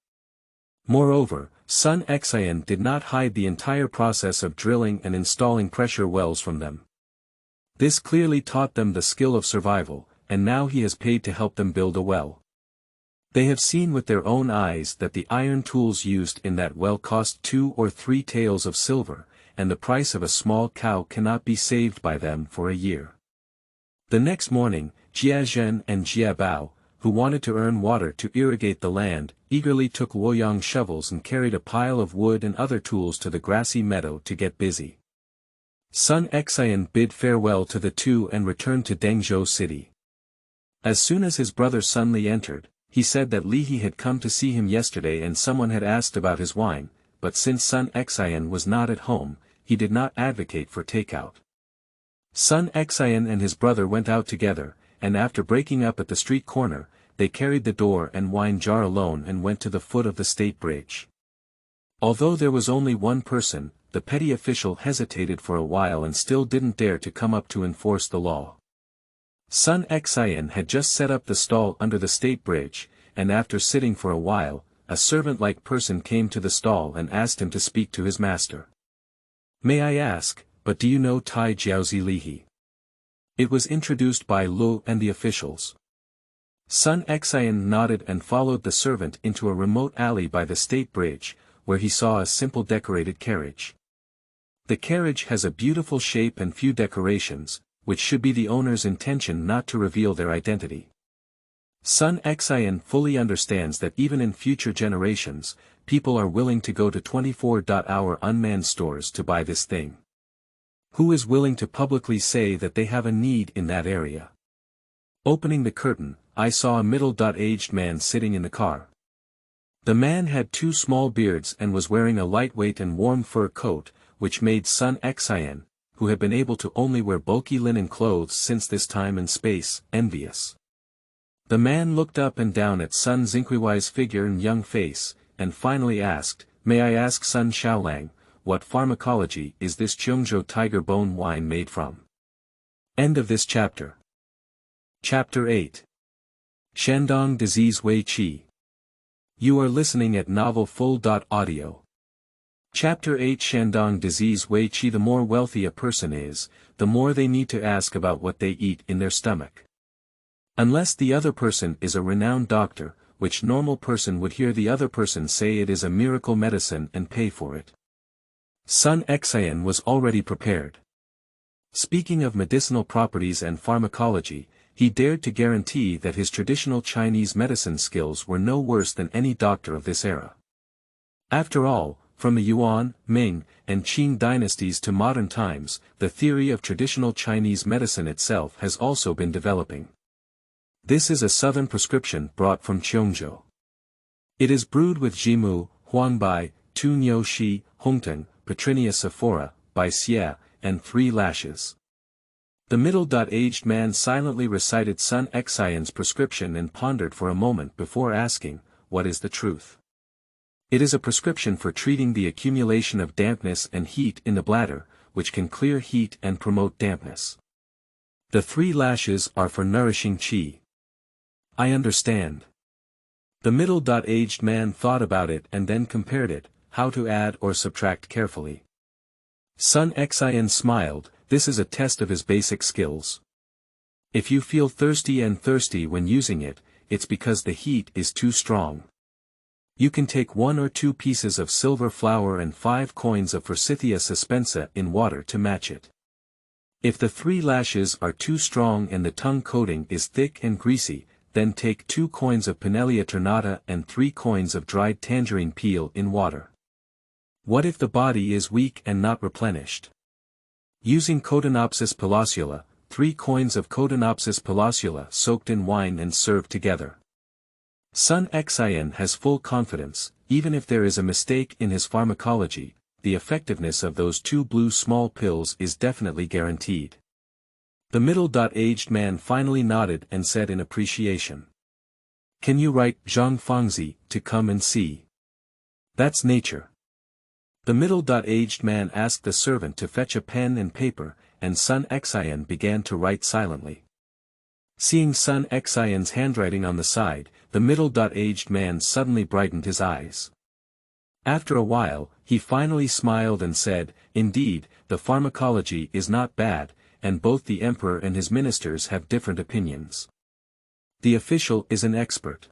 Moreover, Sun Xian did not hide the entire process of drilling and installing pressure wells from them. This clearly taught them the skill of survival, and now he has paid to help them build a well. They have seen with their own eyes that the iron tools used in that well cost 2 or 3 taels of silver, and the price of a small cow cannot be saved by them for a year. The next morning, Jia Zhen and Jia Bao, who wanted to earn water to irrigate the land, eagerly took Luoyang shovels and carried a pile of wood and other tools to the grassy meadow to get busy. Sun Xian bid farewell to the 2 and returned to Dengzhou city. As soon as his brother Sun Li entered, he said that Li He had come to see him yesterday and someone had asked about his wine, but since Sun Xian was not at home, he did not advocate for takeout. Sun Xian and his brother went out together, and after breaking up at the street corner, they carried the door and wine jar alone and went to the foot of the state bridge. Although there was only one person, the petty official hesitated for a while and still didn't dare to come up to enforce the law. Sun Xian had just set up the stall under the state bridge, and after sitting for a while, a servant-like person came to the stall and asked him to speak to his master. "May I ask, but do you know Tai Jiaozi Lihi?" It was introduced by Lu and the officials. Sun Xian nodded and followed the servant into a remote alley by the state bridge, where he saw a simple decorated carriage. The carriage has a beautiful shape and few decorations, which should be the owner's intention not to reveal their identity. Sun Xian fully understands that even in future generations, people are willing to go to 24-hour unmanned stores to buy this thing. Who is willing to publicly say that they have a need in that area? Opening the curtain, I saw a middle-aged man sitting in the car. The man had two small beards and was wearing a lightweight and warm fur coat, which made Sun Xian, who had been able to only wear bulky linen clothes since this time and space, envious. The man looked up and down at Sun Xinghui's figure and young face, and finally asked, "May I ask Sun Xiaolang, what pharmacology is this Qiongzhou tiger bone wine made from?" End of this chapter. Chapter 8. Shandong Disease Weichi. You are listening at novelfull.audio. Chapter 8 Shandong Disease Weichi. The more wealthy a person is, the more they need to ask about what they eat in their stomach. Unless the other person is a renowned doctor, which normal person would hear the other person say it is a miracle medicine and pay for it. Sun Xian was already prepared. Speaking of medicinal properties and pharmacology, he dared to guarantee that his traditional Chinese medicine skills were no worse than any doctor of this era. After all, from the Yuan, Ming, and Qing dynasties to modern times, the theory of traditional Chinese medicine itself has also been developing. This is a southern prescription brought from Qiongzhou. It is brewed with Jimu, Huangbai, Tu Niu Shi, Hongteng, Petrinia Sephora, by Xia, and 3 lashes. The middle-aged man silently recited Sun Xian's prescription and pondered for a moment before asking, "What is the truth?" It is a prescription for treating the accumulation of dampness and heat in the bladder, which can clear heat and promote dampness. The 3 lashes are for nourishing qi. I understand. The middle-aged man thought about it and then compared it, how to add or subtract carefully. Sun Xian smiled. This is a test of his basic skills. If you feel thirsty when using it, it's because the heat is too strong. You can take 1 or 2 pieces of silver flour and 5 coins of Forsythia suspensa in water to match it. If the 3 lashes are too strong and the tongue coating is thick and greasy, then take 2 coins of Pinellia ternata and 3 coins of dried tangerine peel in water. What if the body is weak and not replenished? Using Cotinopsis pilosula, 3 coins of Cotinopsis pilosula soaked in wine and served together. Sun Xian has full confidence, even if there is a mistake in his pharmacology, the effectiveness of those 2 blue small pills is definitely guaranteed. The middle-aged man finally nodded and said in appreciation. "Can you write Zhang Fangzi to come and see? That's nature." The middle-aged man asked the servant to fetch a pen and paper, and Sun Xian began to write silently. Seeing Sun Xian's handwriting on the side, the middle-aged man suddenly brightened his eyes. After a while, he finally smiled and said, "Indeed, the pharmacology is not bad, and both the emperor and his ministers have different opinions. The official is an expert."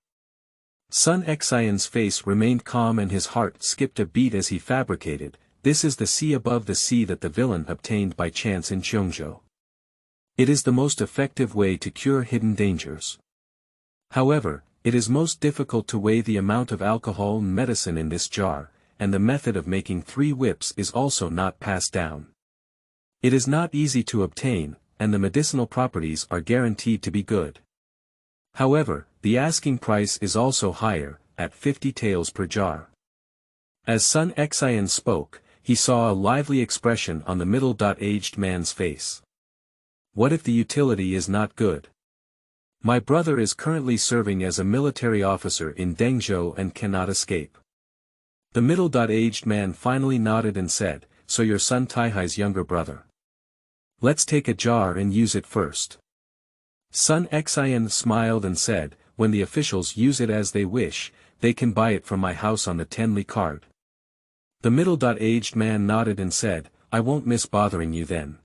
Sun Xian's face remained calm and his heart skipped a beat as he fabricated, "This is the sea above the sea that the villain obtained by chance in Qiongzhou. It is the most effective way to cure hidden dangers. However, it is most difficult to weigh the amount of alcohol and medicine in this jar, and the method of making 3 whips is also not passed down. It is not easy to obtain, and the medicinal properties are guaranteed to be good. However, the asking price is also higher, at 50 taels per jar." As Sun Xian spoke, he saw a lively expression on the middle-aged man's face. What if the utility is not good? My brother is currently serving as a military officer in Dengzhou and cannot escape. The middle-aged man finally nodded and said, so your son Taihai's younger brother. Let's take a jar and use it first. Sun Xian smiled and said, when the officials use it as they wish, they can buy it from my house on the 10 Li card. The middle-aged man nodded and said, I won't miss bothering you then.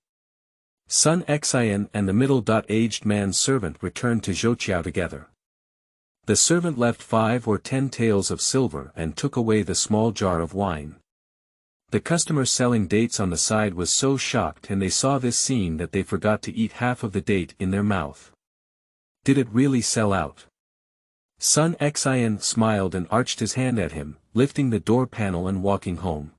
Sun Xian and the middle-aged man's servant returned to Zhouqiao together. The servant left 5 or 10 taels of silver and took away the small jar of wine. The customer selling dates on the side was so shocked and they saw this scene that they forgot to eat half of the date in their mouth. Did it really sell out? Sun Xian smiled and arched his hand at him, lifting the door panel and walking home.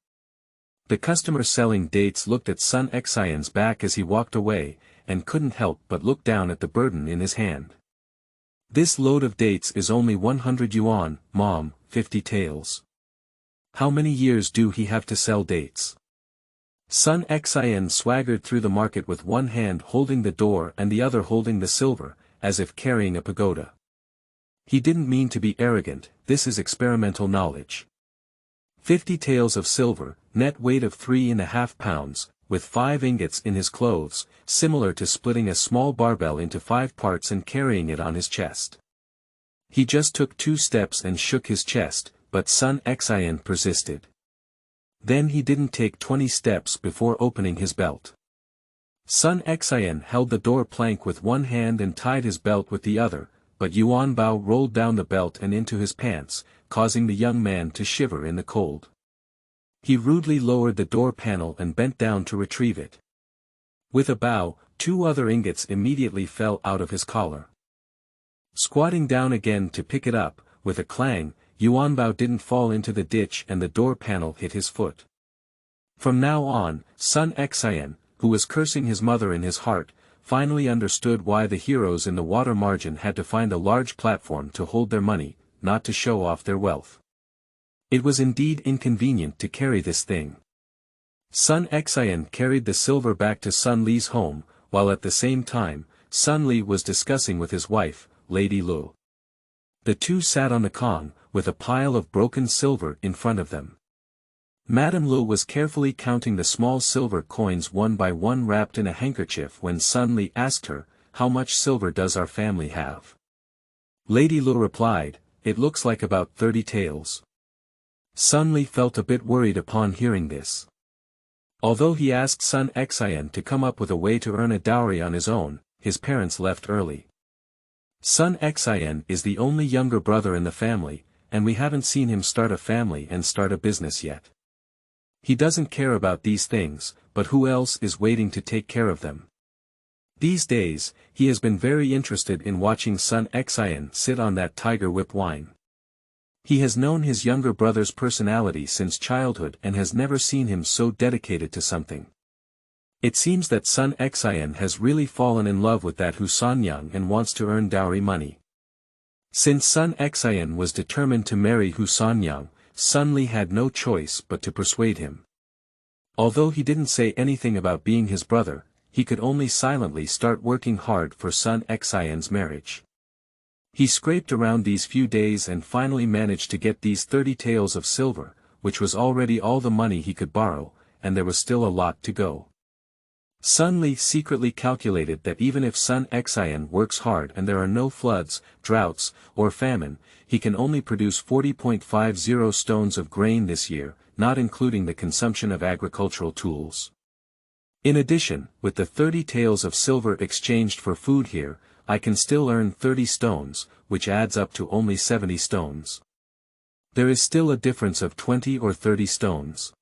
The customer selling dates looked at Sun Xian's back as he walked away, and couldn't help but look down at the burden in his hand. This load of dates is only 100 yuan, mom, 50 taels. How many years do he have to sell dates? Sun Xian swaggered through the market with one hand holding the door and the other holding the silver, as if carrying a pagoda. He didn't mean to be arrogant, this is experimental knowledge. 50 taels of silver, net weight of 3.5 pounds, with 5 ingots in his clothes, similar to splitting a small barbell into 5 parts and carrying it on his chest. He just took 2 steps and shook his chest, but Sun Xian persisted. Then he didn't take 20 steps before opening his belt. Sun Xian held the door plank with one hand and tied his belt with the other, but Yuan Bao rolled down the belt and into his pants, causing the young man to shiver in the cold. He rudely lowered the door panel and bent down to retrieve it. With a bow, 2 other ingots immediately fell out of his collar. Squatting down again to pick it up, with a clang, Yuan Bao didn't fall into the ditch and the door panel hit his foot. From now on, Sun Xian, who was cursing his mother in his heart, finally understood why the heroes in the water margin had to find a large platform to hold their money, not to show off their wealth. It was indeed inconvenient to carry this thing. Sun Xian carried the silver back to Sun Li's home, while at the same time, Sun Li was discussing with his wife, Lady Lu. The two sat on the kong, with a pile of broken silver in front of them. Madame Lu was carefully counting the small silver coins one by one wrapped in a handkerchief when Sun Li asked her, how much silver does our family have? Lady Lu replied, it looks like about 30 taels. Sun Li felt a bit worried upon hearing this. Although he asked Sun Xian to come up with a way to earn a dowry on his own, his parents left early. Sun Xian is the only younger brother in the family, and we haven't seen him start a family and start a business yet. He doesn't care about these things, but who else is waiting to take care of them? These days, he has been very interested in watching Sun Xian sit on that tiger whip wine. He has known his younger brother's personality since childhood and has never seen him so dedicated to something. It seems that Sun Xian has really fallen in love with that Hu Sanniang and wants to earn dowry money. Since Sun Xian was determined to marry Hu Sanniang, Sun Li had no choice but to persuade him. Although he didn't say anything about being his brother, he could only silently start working hard for Sun Xian's marriage. He scraped around these few days and finally managed to get these 30 taels of silver, which was already all the money he could borrow, and there was still a lot to go. Sun Li secretly calculated that even if Sun Xian works hard and there are no floods, droughts, or famine, he can only produce 40.50 stones of grain this year, not including the consumption of agricultural tools. In addition, with the 30 taels of silver exchanged for food here, I can still earn 30 stones, which adds up to only 70 stones. There is still a difference of 20 or 30 stones.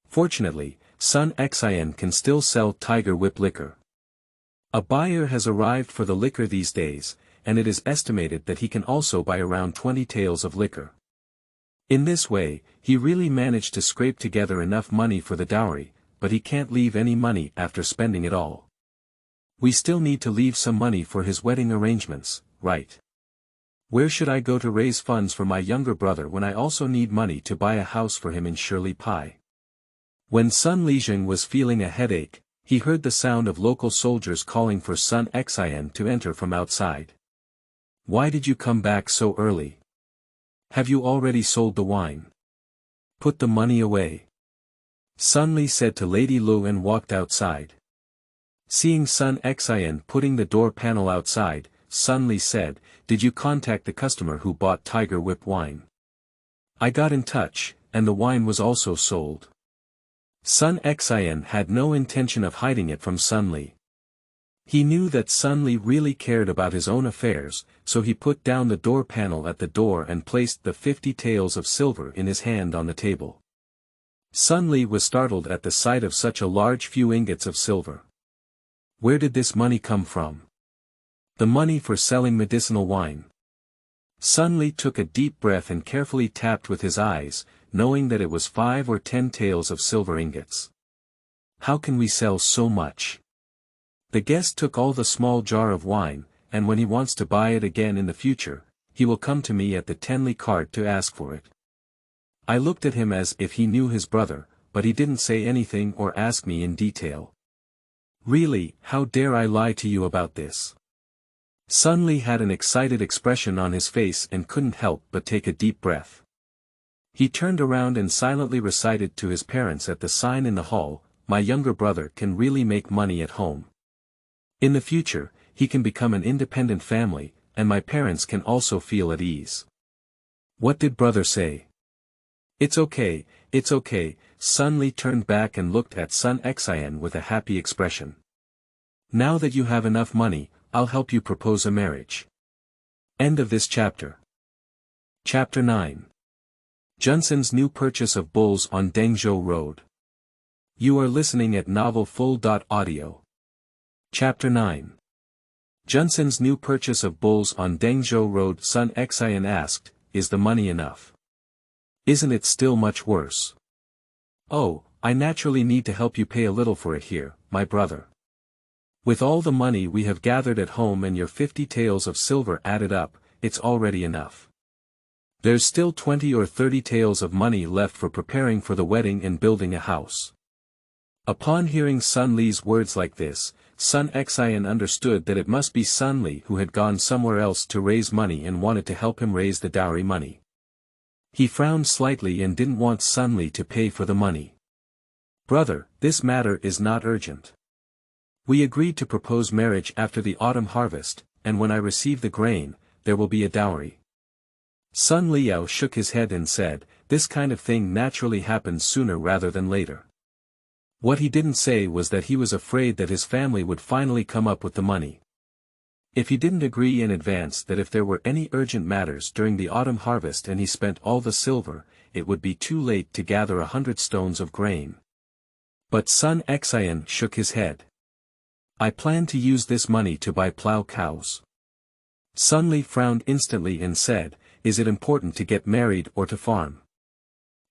Fortunately, Sun Xian can still sell tiger whip liquor. A buyer has arrived for the liquor these days, and it is estimated that he can also buy around 20 taels of liquor. In this way, he really managed to scrape together enough money for the dowry, but he can't leave any money after spending it all. We still need to leave some money for his wedding arrangements, right? Where should I go to raise funds for my younger brother when I also need money to buy a house for him in Shirley Pai? When Sun Lizheng was feeling a headache, he heard the sound of local soldiers calling for Sun Xian to enter from outside. Why did you come back so early? Have you already sold the wine? Put the money away. Sun Li said to Lady Lu and walked outside. Seeing Sun Xian putting the door panel outside, Sun Li said, "Did you contact the customer who bought Tiger Whip wine?" "I got in touch, and the wine was also sold." Sun Xian had no intention of hiding it from Sun Li. He knew that Sun Li really cared about his own affairs, so he put down the door panel at the door and placed the 50 taels of silver in his hand on the table. Sun Li was startled at the sight of such a large few ingots of silver. Where did this money come from? The money for selling medicinal wine. Sun Li took a deep breath and carefully tapped with his eyes, knowing that it was 5 or 10 taels of silver ingots. How can we sell so much? The guest took all the small jar of wine, and when he wants to buy it again in the future, he will come to me at the Tenli cart to ask for it. I looked at him as if he knew his brother, but he didn't say anything or ask me in detail. Really, how dare I lie to you about this? Sun Li had an excited expression on his face and couldn't help but take a deep breath. He turned around and silently recited to his parents at the sign in the hall, "My younger brother can really make money at home. In the future, he can become an independent family, and my parents can also feel at ease." What did brother say? It's okay, it's okay." Sun Li turned back and looked at Sun Xian with a happy expression. "Now that you have enough money, I'll help you propose a marriage." End of this chapter. Chapter 9. Junsun's new purchase of bulls on Dengzhou Road. You are listening at novelfull.audio. Chapter 9. Junsun's new purchase of bulls on Dengzhou Road. Sun Xian asked, "Is the money enough? Isn't it still much worse?" "Oh, I naturally need to help you pay a little for it here, my brother. With all the money we have gathered at home and your 50 taels of silver added up, it's already enough. There's still 20 or 30 taels of money left for preparing for the wedding and building a house." Upon hearing Sun Li's words like this, Sun Xian understood that it must be Sun Li who had gone somewhere else to raise money and wanted to help him raise the dowry money. He frowned slightly and didn't want Sun Li to pay for the money. "Brother, this matter is not urgent. We agreed to propose marriage after the autumn harvest, and when I receive the grain, there will be a dowry." Sun Liao shook his head and said, "This kind of thing naturally happens sooner rather than later." What he didn't say was that he was afraid that his family would finally come up with the money. If he didn't agree in advance that if there were any urgent matters during the autumn harvest and he spent all the silver, it would be too late to gather 100 stones of grain. But Sun Xian shook his head. "I plan to use this money to buy plow cows." Sun Li frowned instantly and said, "Is it important to get married or to farm?"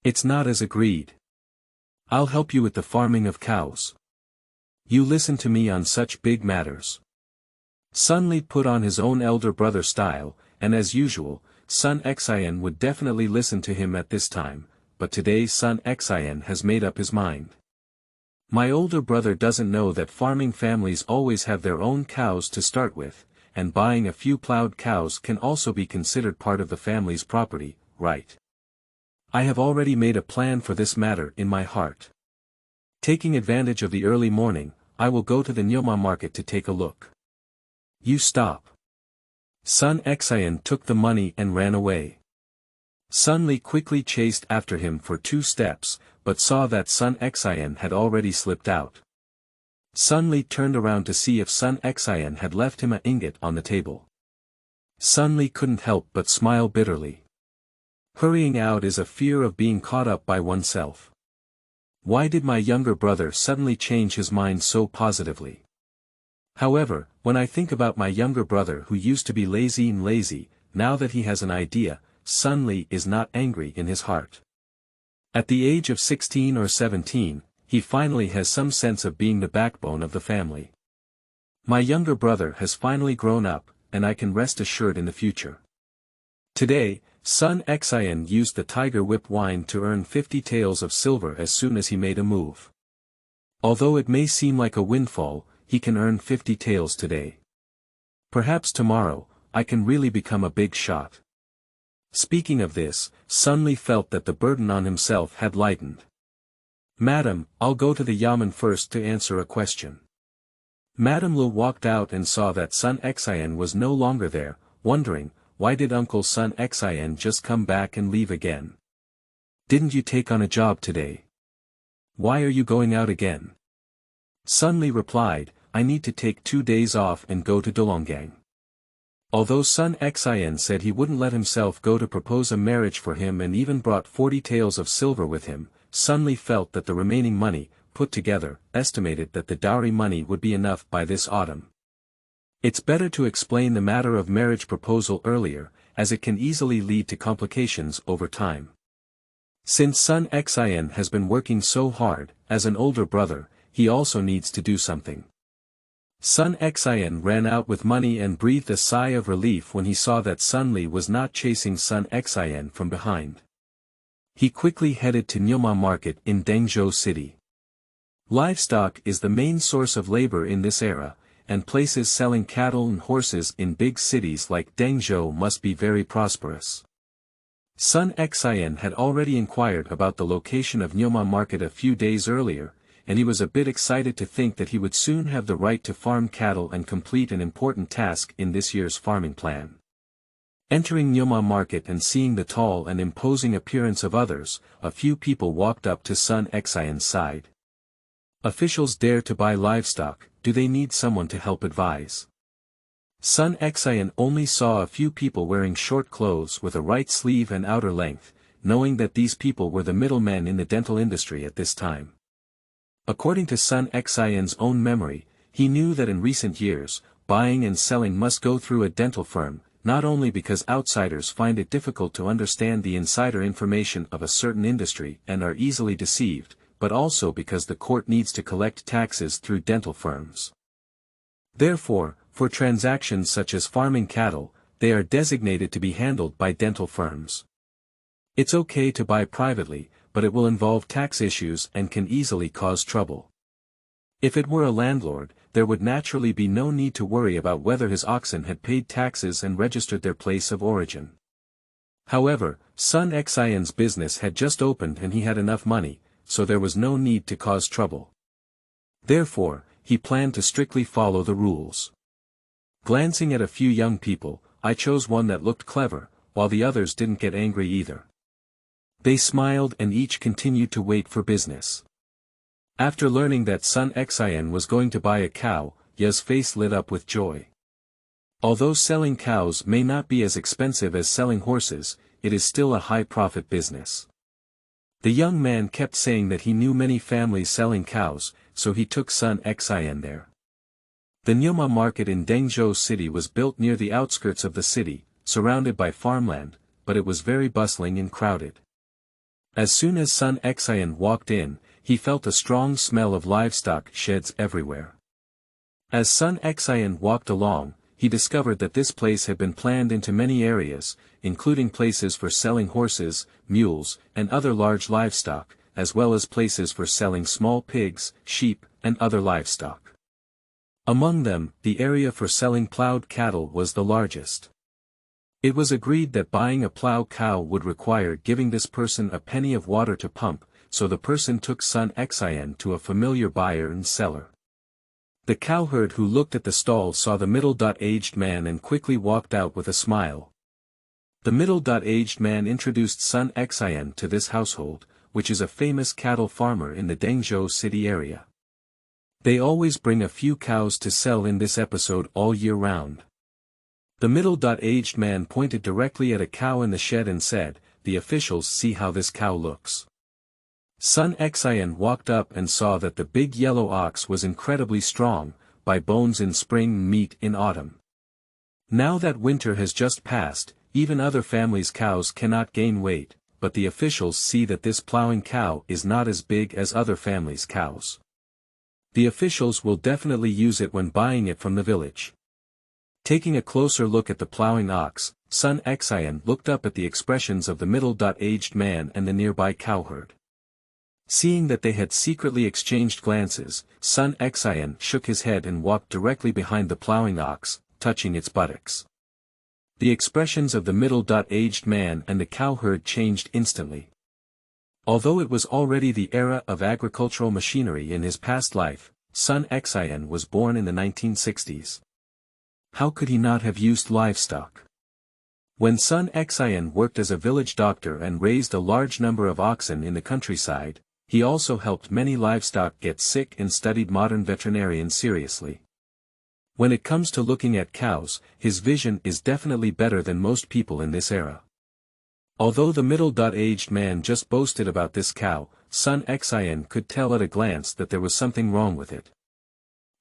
"It's not as agreed. I'll help you with the farming of cows. You listen to me on such big matters." Sun Li put on his own elder brother style, and as usual, Sun Xian would definitely listen to him at this time, but today Sun Xian has made up his mind. "My older brother doesn't know that farming families always have their own cows to start with, and buying a few plowed cows can also be considered part of the family's property, right? I have already made a plan for this matter in my heart. Taking advantage of the early morning, I will go to the Nyoma market to take a look." "You stop." Sun Xian took the money and ran away. Sun Li quickly chased after him for 2 steps, but saw that Sun Xian had already slipped out. Sun Li turned around to see if Sun Xian had left him an ingot on the table. Sun Li couldn't help but smile bitterly. Hurrying out is a fear of being caught up by oneself. Why did my younger brother suddenly change his mind so positively? However, when I think about my younger brother who used to be lazy, now that he has an idea, Sun Li is not angry in his heart. At the age of 16 or 17, he finally has some sense of being the backbone of the family. My younger brother has finally grown up, and I can rest assured in the future. Today, Sun Xian used the Tiger Whip wine to earn 50 taels of silver as soon as he made a move. Although it may seem like a windfall, he can earn 50 taels today. Perhaps tomorrow, I can really become a big shot. Speaking of this, Sun Li felt that the burden on himself had lightened. Madam, I'll go to the Yamen first to answer a question. Madame Lu walked out and saw that Sun Xian was no longer there, wondering, why did Uncle Sun Xian just come back and leave again? Didn't you take on a job today? Why are you going out again? Sun Li replied, I need to take 2 days off and go to Dolonggang. Although Sun Xian said he wouldn't let himself go to propose a marriage for him and even brought 40 taels of silver with him, Sun Li felt that the remaining money, put together, estimated that the dowry money would be enough by this autumn. It's better to explain the matter of marriage proposal earlier, as it can easily lead to complications over time. Since Sun Xian has been working so hard, as an older brother, he also needs to do something. Sun Xian ran out with money and breathed a sigh of relief when he saw that Sun Li was not chasing Sun Xian from behind. He quickly headed to Nyoma Market in Dengzhou City. Livestock is the main source of labor in this era, and places selling cattle and horses in big cities like Dengzhou must be very prosperous. Sun Xian had already inquired about the location of Nyoma Market a few days earlier, and he was a bit excited to think that he would soon have the right to farm cattle and complete an important task in this year's farming plan. Entering Nyoma Market and seeing the tall and imposing appearance of others, a few people walked up to Sun Xian's side. Officials dare to buy livestock, do they need someone to help advise? Sun Xian only saw a few people wearing short clothes with a right sleeve and outer length, knowing that these people were the middlemen in the dental industry at this time. According to Sun Xian's own memory, he knew that in recent years, buying and selling must go through a dental firm, not only because outsiders find it difficult to understand the insider information of a certain industry and are easily deceived, but also because the court needs to collect taxes through dental firms. Therefore, for transactions such as farming cattle, they are designated to be handled by dental firms. It's okay to buy privately, but it will involve tax issues and can easily cause trouble. If it were a landlord, there would naturally be no need to worry about whether his oxen had paid taxes and registered their place of origin. However, Sun Xian's business had just opened and he had enough money, so there was no need to cause trouble. Therefore, he planned to strictly follow the rules. Glancing at a few young people, I chose one that looked clever, while the others didn't get angry either. They smiled and each continued to wait for business. After learning that Sun Xian was going to buy a cow, Ye's face lit up with joy. Although selling cows may not be as expensive as selling horses, it is still a high-profit business. The young man kept saying that he knew many families selling cows, so he took Sun Xian there. The Nyoma market in Dengzhou City was built near the outskirts of the city, surrounded by farmland, but it was very bustling and crowded. As soon as Sun Xian walked in, he felt a strong smell of livestock sheds everywhere. As Sun Xian walked along, he discovered that this place had been planned into many areas, including places for selling horses, mules, and other large livestock, as well as places for selling small pigs, sheep, and other livestock. Among them, the area for selling plowed cattle was the largest. It was agreed that buying a plow cow would require giving this person a penny of water to pump, so the person took Sun Xian to a familiar buyer and seller. The cowherd who looked at the stall saw the middle-aged man and quickly walked out with a smile. The middle-aged man introduced Sun Xian to this household, which is a famous cattle farmer in the Dengzhou city area. They always bring a few cows to sell in this episode all year round. The middle-aged man pointed directly at a cow in the shed and said, "The officials see how this cow looks." Sun Xian walked up and saw that the big yellow ox was incredibly strong, by bones in spring, meat in autumn. Now that winter has just passed, even other families' cows cannot gain weight, but the officials see that this plowing cow is not as big as other families' cows. The officials will definitely use it when buying it from the village. Taking a closer look at the plowing ox, Sun Xian looked up at the expressions of the middle-aged man and the nearby cowherd. Seeing that they had secretly exchanged glances, Sun Xian shook his head and walked directly behind the plowing ox, touching its buttocks. The expressions of the middle-aged man and the cowherd changed instantly. Although it was already the era of agricultural machinery in his past life, Sun Xian was born in the 1960s. How could he not have used livestock? When Sun Xian worked as a village doctor and raised a large number of oxen in the countryside, he also helped many livestock get sick and studied modern veterinarians seriously. When it comes to looking at cows, his vision is definitely better than most people in this era. Although the middle-aged man just boasted about this cow, Sun Xian could tell at a glance that there was something wrong with it.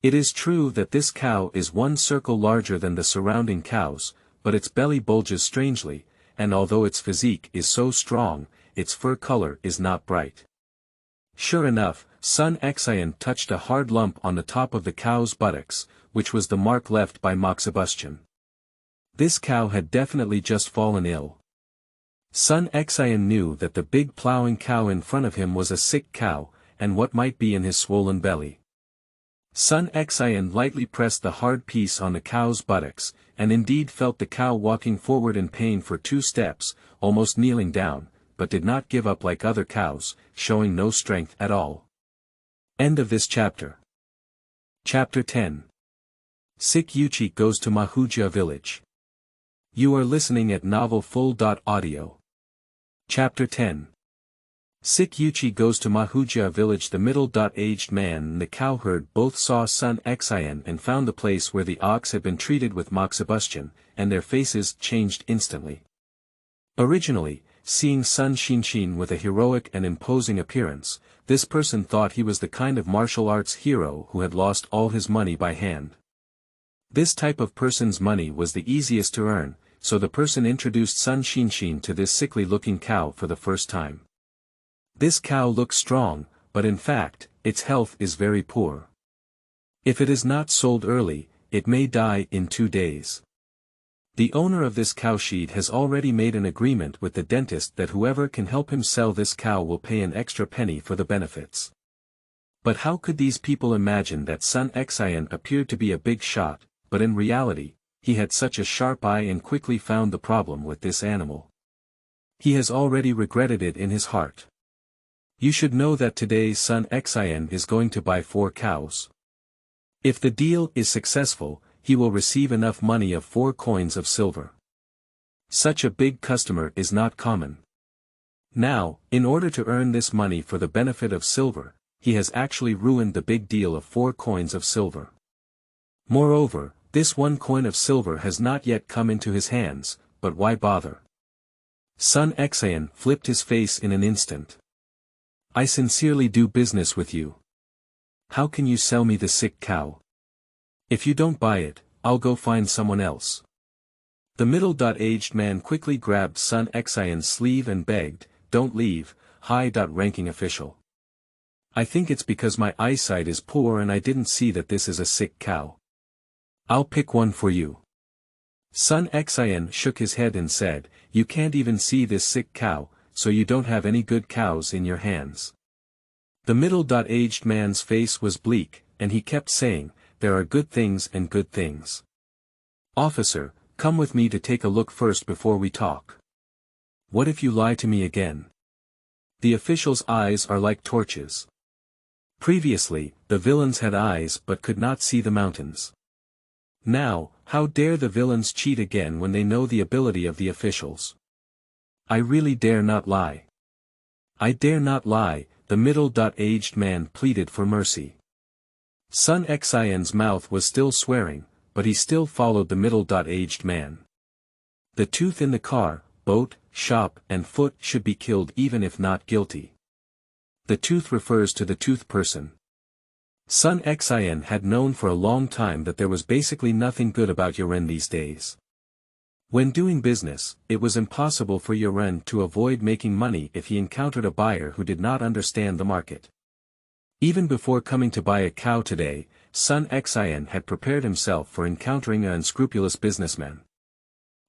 It is true that this cow is one circle larger than the surrounding cows, but its belly bulges strangely, and although its physique is so strong, its fur color is not bright. Sure enough, Sun Xian touched a hard lump on the top of the cow's buttocks, which was the mark left by Moxibustion. This cow had definitely just fallen ill. Sun Xian knew that the big plowing cow in front of him was a sick cow, and what might be in his swollen belly. Sun Xian lightly pressed the hard piece on the cow's buttocks, and indeed felt the cow walking forward in pain for 2 steps, almost kneeling down, but did not give up like other cows, showing no strength at all. End of this chapter. Chapter 10. Sick Yuchi goes to Hujia village. You are listening at novelfull.audio. Chapter 10. Sick Yuchi goes to Hujia village. The middle-aged man and the cowherd both saw Sun Xian and found the place where the ox had been treated with moxibustion, and their faces changed instantly. Originally, seeing Sun Xinshin with a heroic and imposing appearance, this person thought he was the kind of martial arts hero who had lost all his money by hand. This type of person's money was the easiest to earn, so the person introduced Sun Xinshin to this sickly-looking cow for the first time. This cow looks strong, but in fact, its health is very poor. If it is not sold early, it may die in 2 days. The owner of this cowshed has already made an agreement with the dentist that whoever can help him sell this cow will pay an extra penny for the benefits. But how could these people imagine that Sun Xian appeared to be a big shot, but in reality, he had such a sharp eye and quickly found the problem with this animal. He has already regretted it in his heart. You should know that today Sun Xian is going to buy 4 cows. If the deal is successful, he will receive enough money of 4 coins of silver. Such a big customer is not common. Now, in order to earn this money for the benefit of silver, he has actually ruined the big deal of 4 coins of silver. Moreover, this 1 coin of silver has not yet come into his hands, but why bother? Sun Xian flipped his face in an instant. I sincerely do business with you. How can you sell me the sick cow? If you don't buy it, I'll go find someone else. The middle-aged man quickly grabbed Sun Xian's sleeve and begged, don't leave, high-ranking official. I think it's because my eyesight is poor and I didn't see that this is a sick cow. I'll pick one for you. Sun Xian shook his head and said, you can't even see this sick cow, so you don't have any good cows in your hands. The middle-aged man's face was bleak, and he kept saying, there are good things and good things. Officer, come with me to take a look first before we talk. What if you lie to me again? The official's eyes are like torches. Previously, the villains had eyes but could not see the mountains. Now, how dare the villains cheat again when they know the ability of the officials? I really dare not lie. I dare not lie, the middle-aged man pleaded for mercy. Sun Xian's mouth was still swearing, but he still followed the middle-aged man. The tooth in the car, boat, shop and foot should be killed even if not guilty. The tooth refers to the tooth person. Sun Xian had known for a long time that there was basically nothing good about Yuren these days. When doing business, it was impossible for Yuren to avoid making money if he encountered a buyer who did not understand the market. Even before coming to buy a cow today, Sun Xian had prepared himself for encountering an unscrupulous businessman.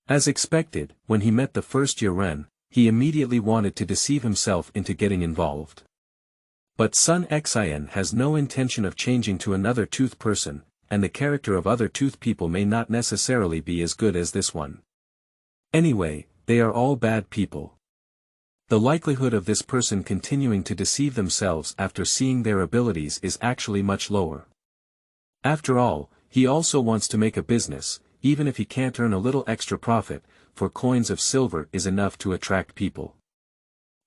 As expected, when he met the first Yuren, he immediately wanted to deceive himself into getting involved. But Sun Xian has no intention of changing to another tooth person, and the character of other tooth people may not necessarily be as good as this one. Anyway, they are all bad people. The likelihood of this person continuing to deceive themselves after seeing their abilities is actually much lower. After all, he also wants to make a business, even if he can't earn a little extra profit, for coins of silver is enough to attract people.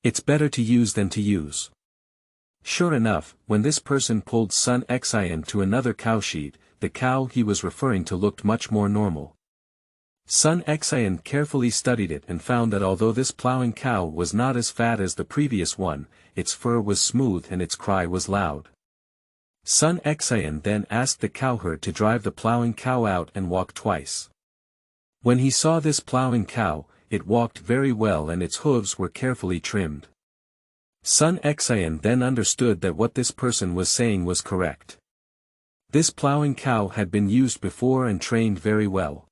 It's better to use than to use. Sure enough, when this person pulled Sun Xian to another cowshed, the cow he was referring to looked much more normal. Sun Xian carefully studied it and found that although this plowing cow was not as fat as the previous one, its fur was smooth and its cry was loud. Sun Xian then asked the cowherd to drive the plowing cow out and walk twice. When he saw this plowing cow, it walked very well and its hooves were carefully trimmed. Sun Xian then understood that what this person was saying was correct. This plowing cow had been used before and trained very well.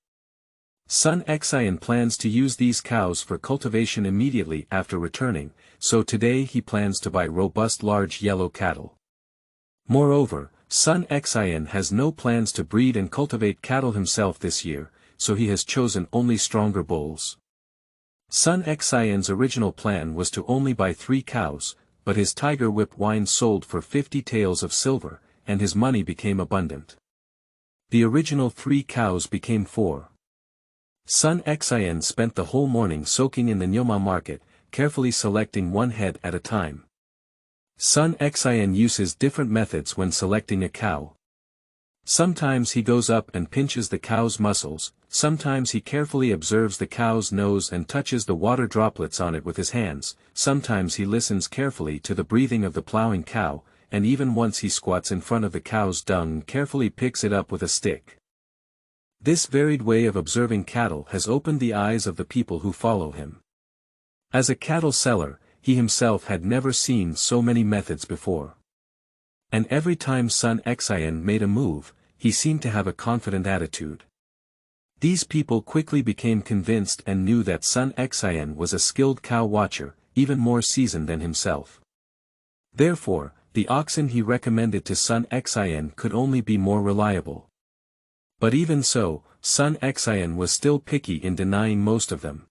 Sun Xian plans to use these cows for cultivation immediately after returning, so today he plans to buy robust large yellow cattle. Moreover, Sun Xian has no plans to breed and cultivate cattle himself this year, so he has chosen only stronger bulls. Sun Xian's original plan was to only buy 3 cows, but his tiger whip wine sold for 50 taels of silver, and his money became abundant. The original 3 cows became 4. Sun Xian spent the whole morning soaking in the Nyoma market, carefully selecting one head at a time. Sun Xian uses different methods when selecting a cow. Sometimes he goes up and pinches the cow's muscles, sometimes he carefully observes the cow's nose and touches the water droplets on it with his hands, sometimes he listens carefully to the breathing of the plowing cow, and even once he squats in front of the cow's dung and carefully picks it up with a stick. This varied way of observing cattle has opened the eyes of the people who follow him. As a cattle seller, he himself had never seen so many methods before. And every time Sun Xian made a move, he seemed to have a confident attitude. These people quickly became convinced and knew that Sun Xian was a skilled cow watcher, even more seasoned than himself. Therefore, the oxen he recommended to Sun Xian could only be more reliable. But even so, Sun Xian was still picky in denying most of them.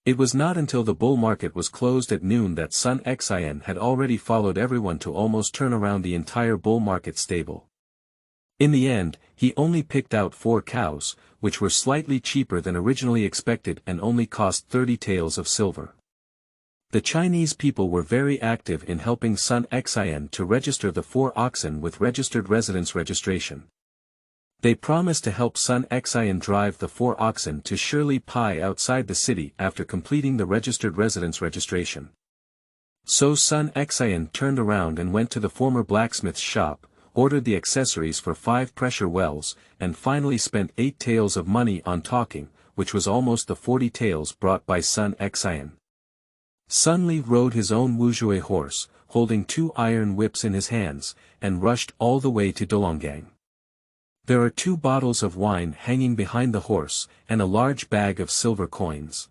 It was not until the bull market was closed at noon that Sun Xian had already followed everyone to almost turn around the entire bull market stable. In the end, he only picked out 4 cows, which were slightly cheaper than originally expected and only cost 30 taels of silver. The Chinese people were very active in helping Sun Xian to register the 4 oxen with registered residence registration. They promised to help Sun Xian drive the 4 oxen to Shirley Pai outside the city after completing the registered residence registration. So Sun Xian turned around and went to the former blacksmith's shop, ordered the accessories for 5 pressure wells, and finally spent 8 taels of money on talking, which was almost the 40 taels brought by Sun Xian. Sun Li rode his own Wuzhui horse, holding 2 iron whips in his hands, and rushed all the way to Dolonggang. There are 2 bottles of wine hanging behind the horse, and a large bag of silver coins.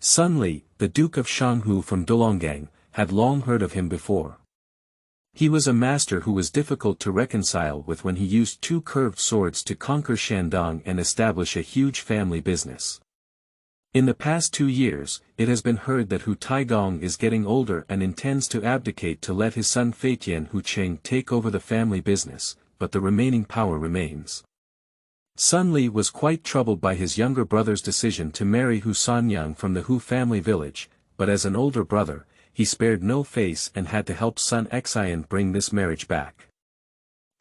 Sun Li, the Duke of Shanghu from Dolonggang, had long heard of him before. He was a master who was difficult to reconcile with when he used 2 curved swords to conquer Shandong and establish a huge family business. In the past 2 years, it has been heard that Hu Taigong is getting older and intends to abdicate to let his son Feitian Hu Cheng take over the family business, but the remaining power remains. Sun Li was quite troubled by his younger brother's decision to marry Hu Sanniang from the Hu family village, but as an older brother, he spared no face and had to help Sun Xian bring this marriage back.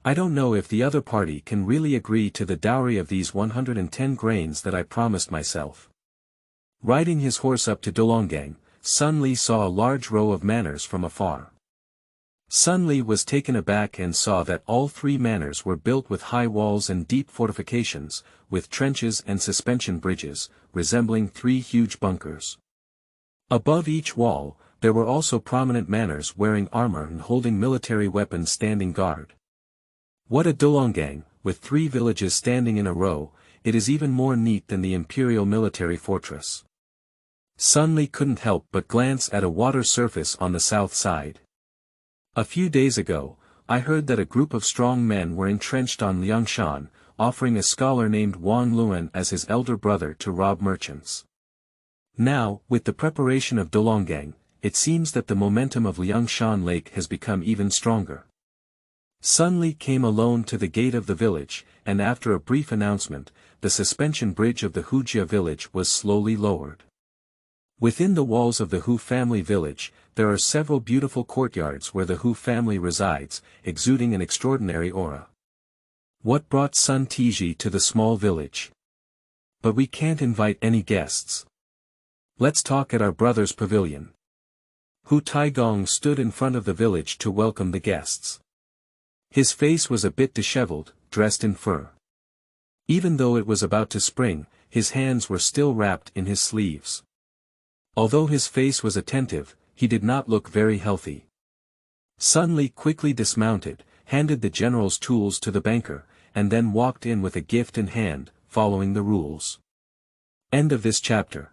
I don't know if the other party can really agree to the dowry of these 110 grains that I promised myself. Riding his horse up to Dolonggang, Sun Li saw a large row of manors from afar. Sun Li was taken aback and saw that all 3 manors were built with high walls and deep fortifications, with trenches and suspension bridges, resembling 3 huge bunkers. Above each wall, there were also prominent manors wearing armor and holding military weapons standing guard. What a Dolonggang, with 3 villages standing in a row, it is even more neat than the imperial military fortress. Sun Li couldn't help but glance at a water surface on the south side. A few days ago, I heard that a group of strong men were entrenched on Liangshan, offering a scholar named Wang Luan as his elder brother to rob merchants. Now, with the preparation of Dolonggang, it seems that the momentum of Liangshan Lake has become even stronger. Sun Li came alone to the gate of the village, and after a brief announcement, the suspension bridge of the Hujia village was slowly lowered. Within the walls of the Hu family village, there are several beautiful courtyards where the Hu family resides, exuding an extraordinary aura. What brought Sun Tiji to the small village? But we can't invite any guests. Let's talk at our brother's pavilion. Hu Taigong stood in front of the village to welcome the guests. His face was a bit disheveled, dressed in fur. Even though it was about to spring, his hands were still wrapped in his sleeves. Although his face was attentive, he did not look very healthy. Sun Li quickly dismounted, handed the general's tools to the banker, and then walked in with a gift in hand, following the rules. End of this chapter.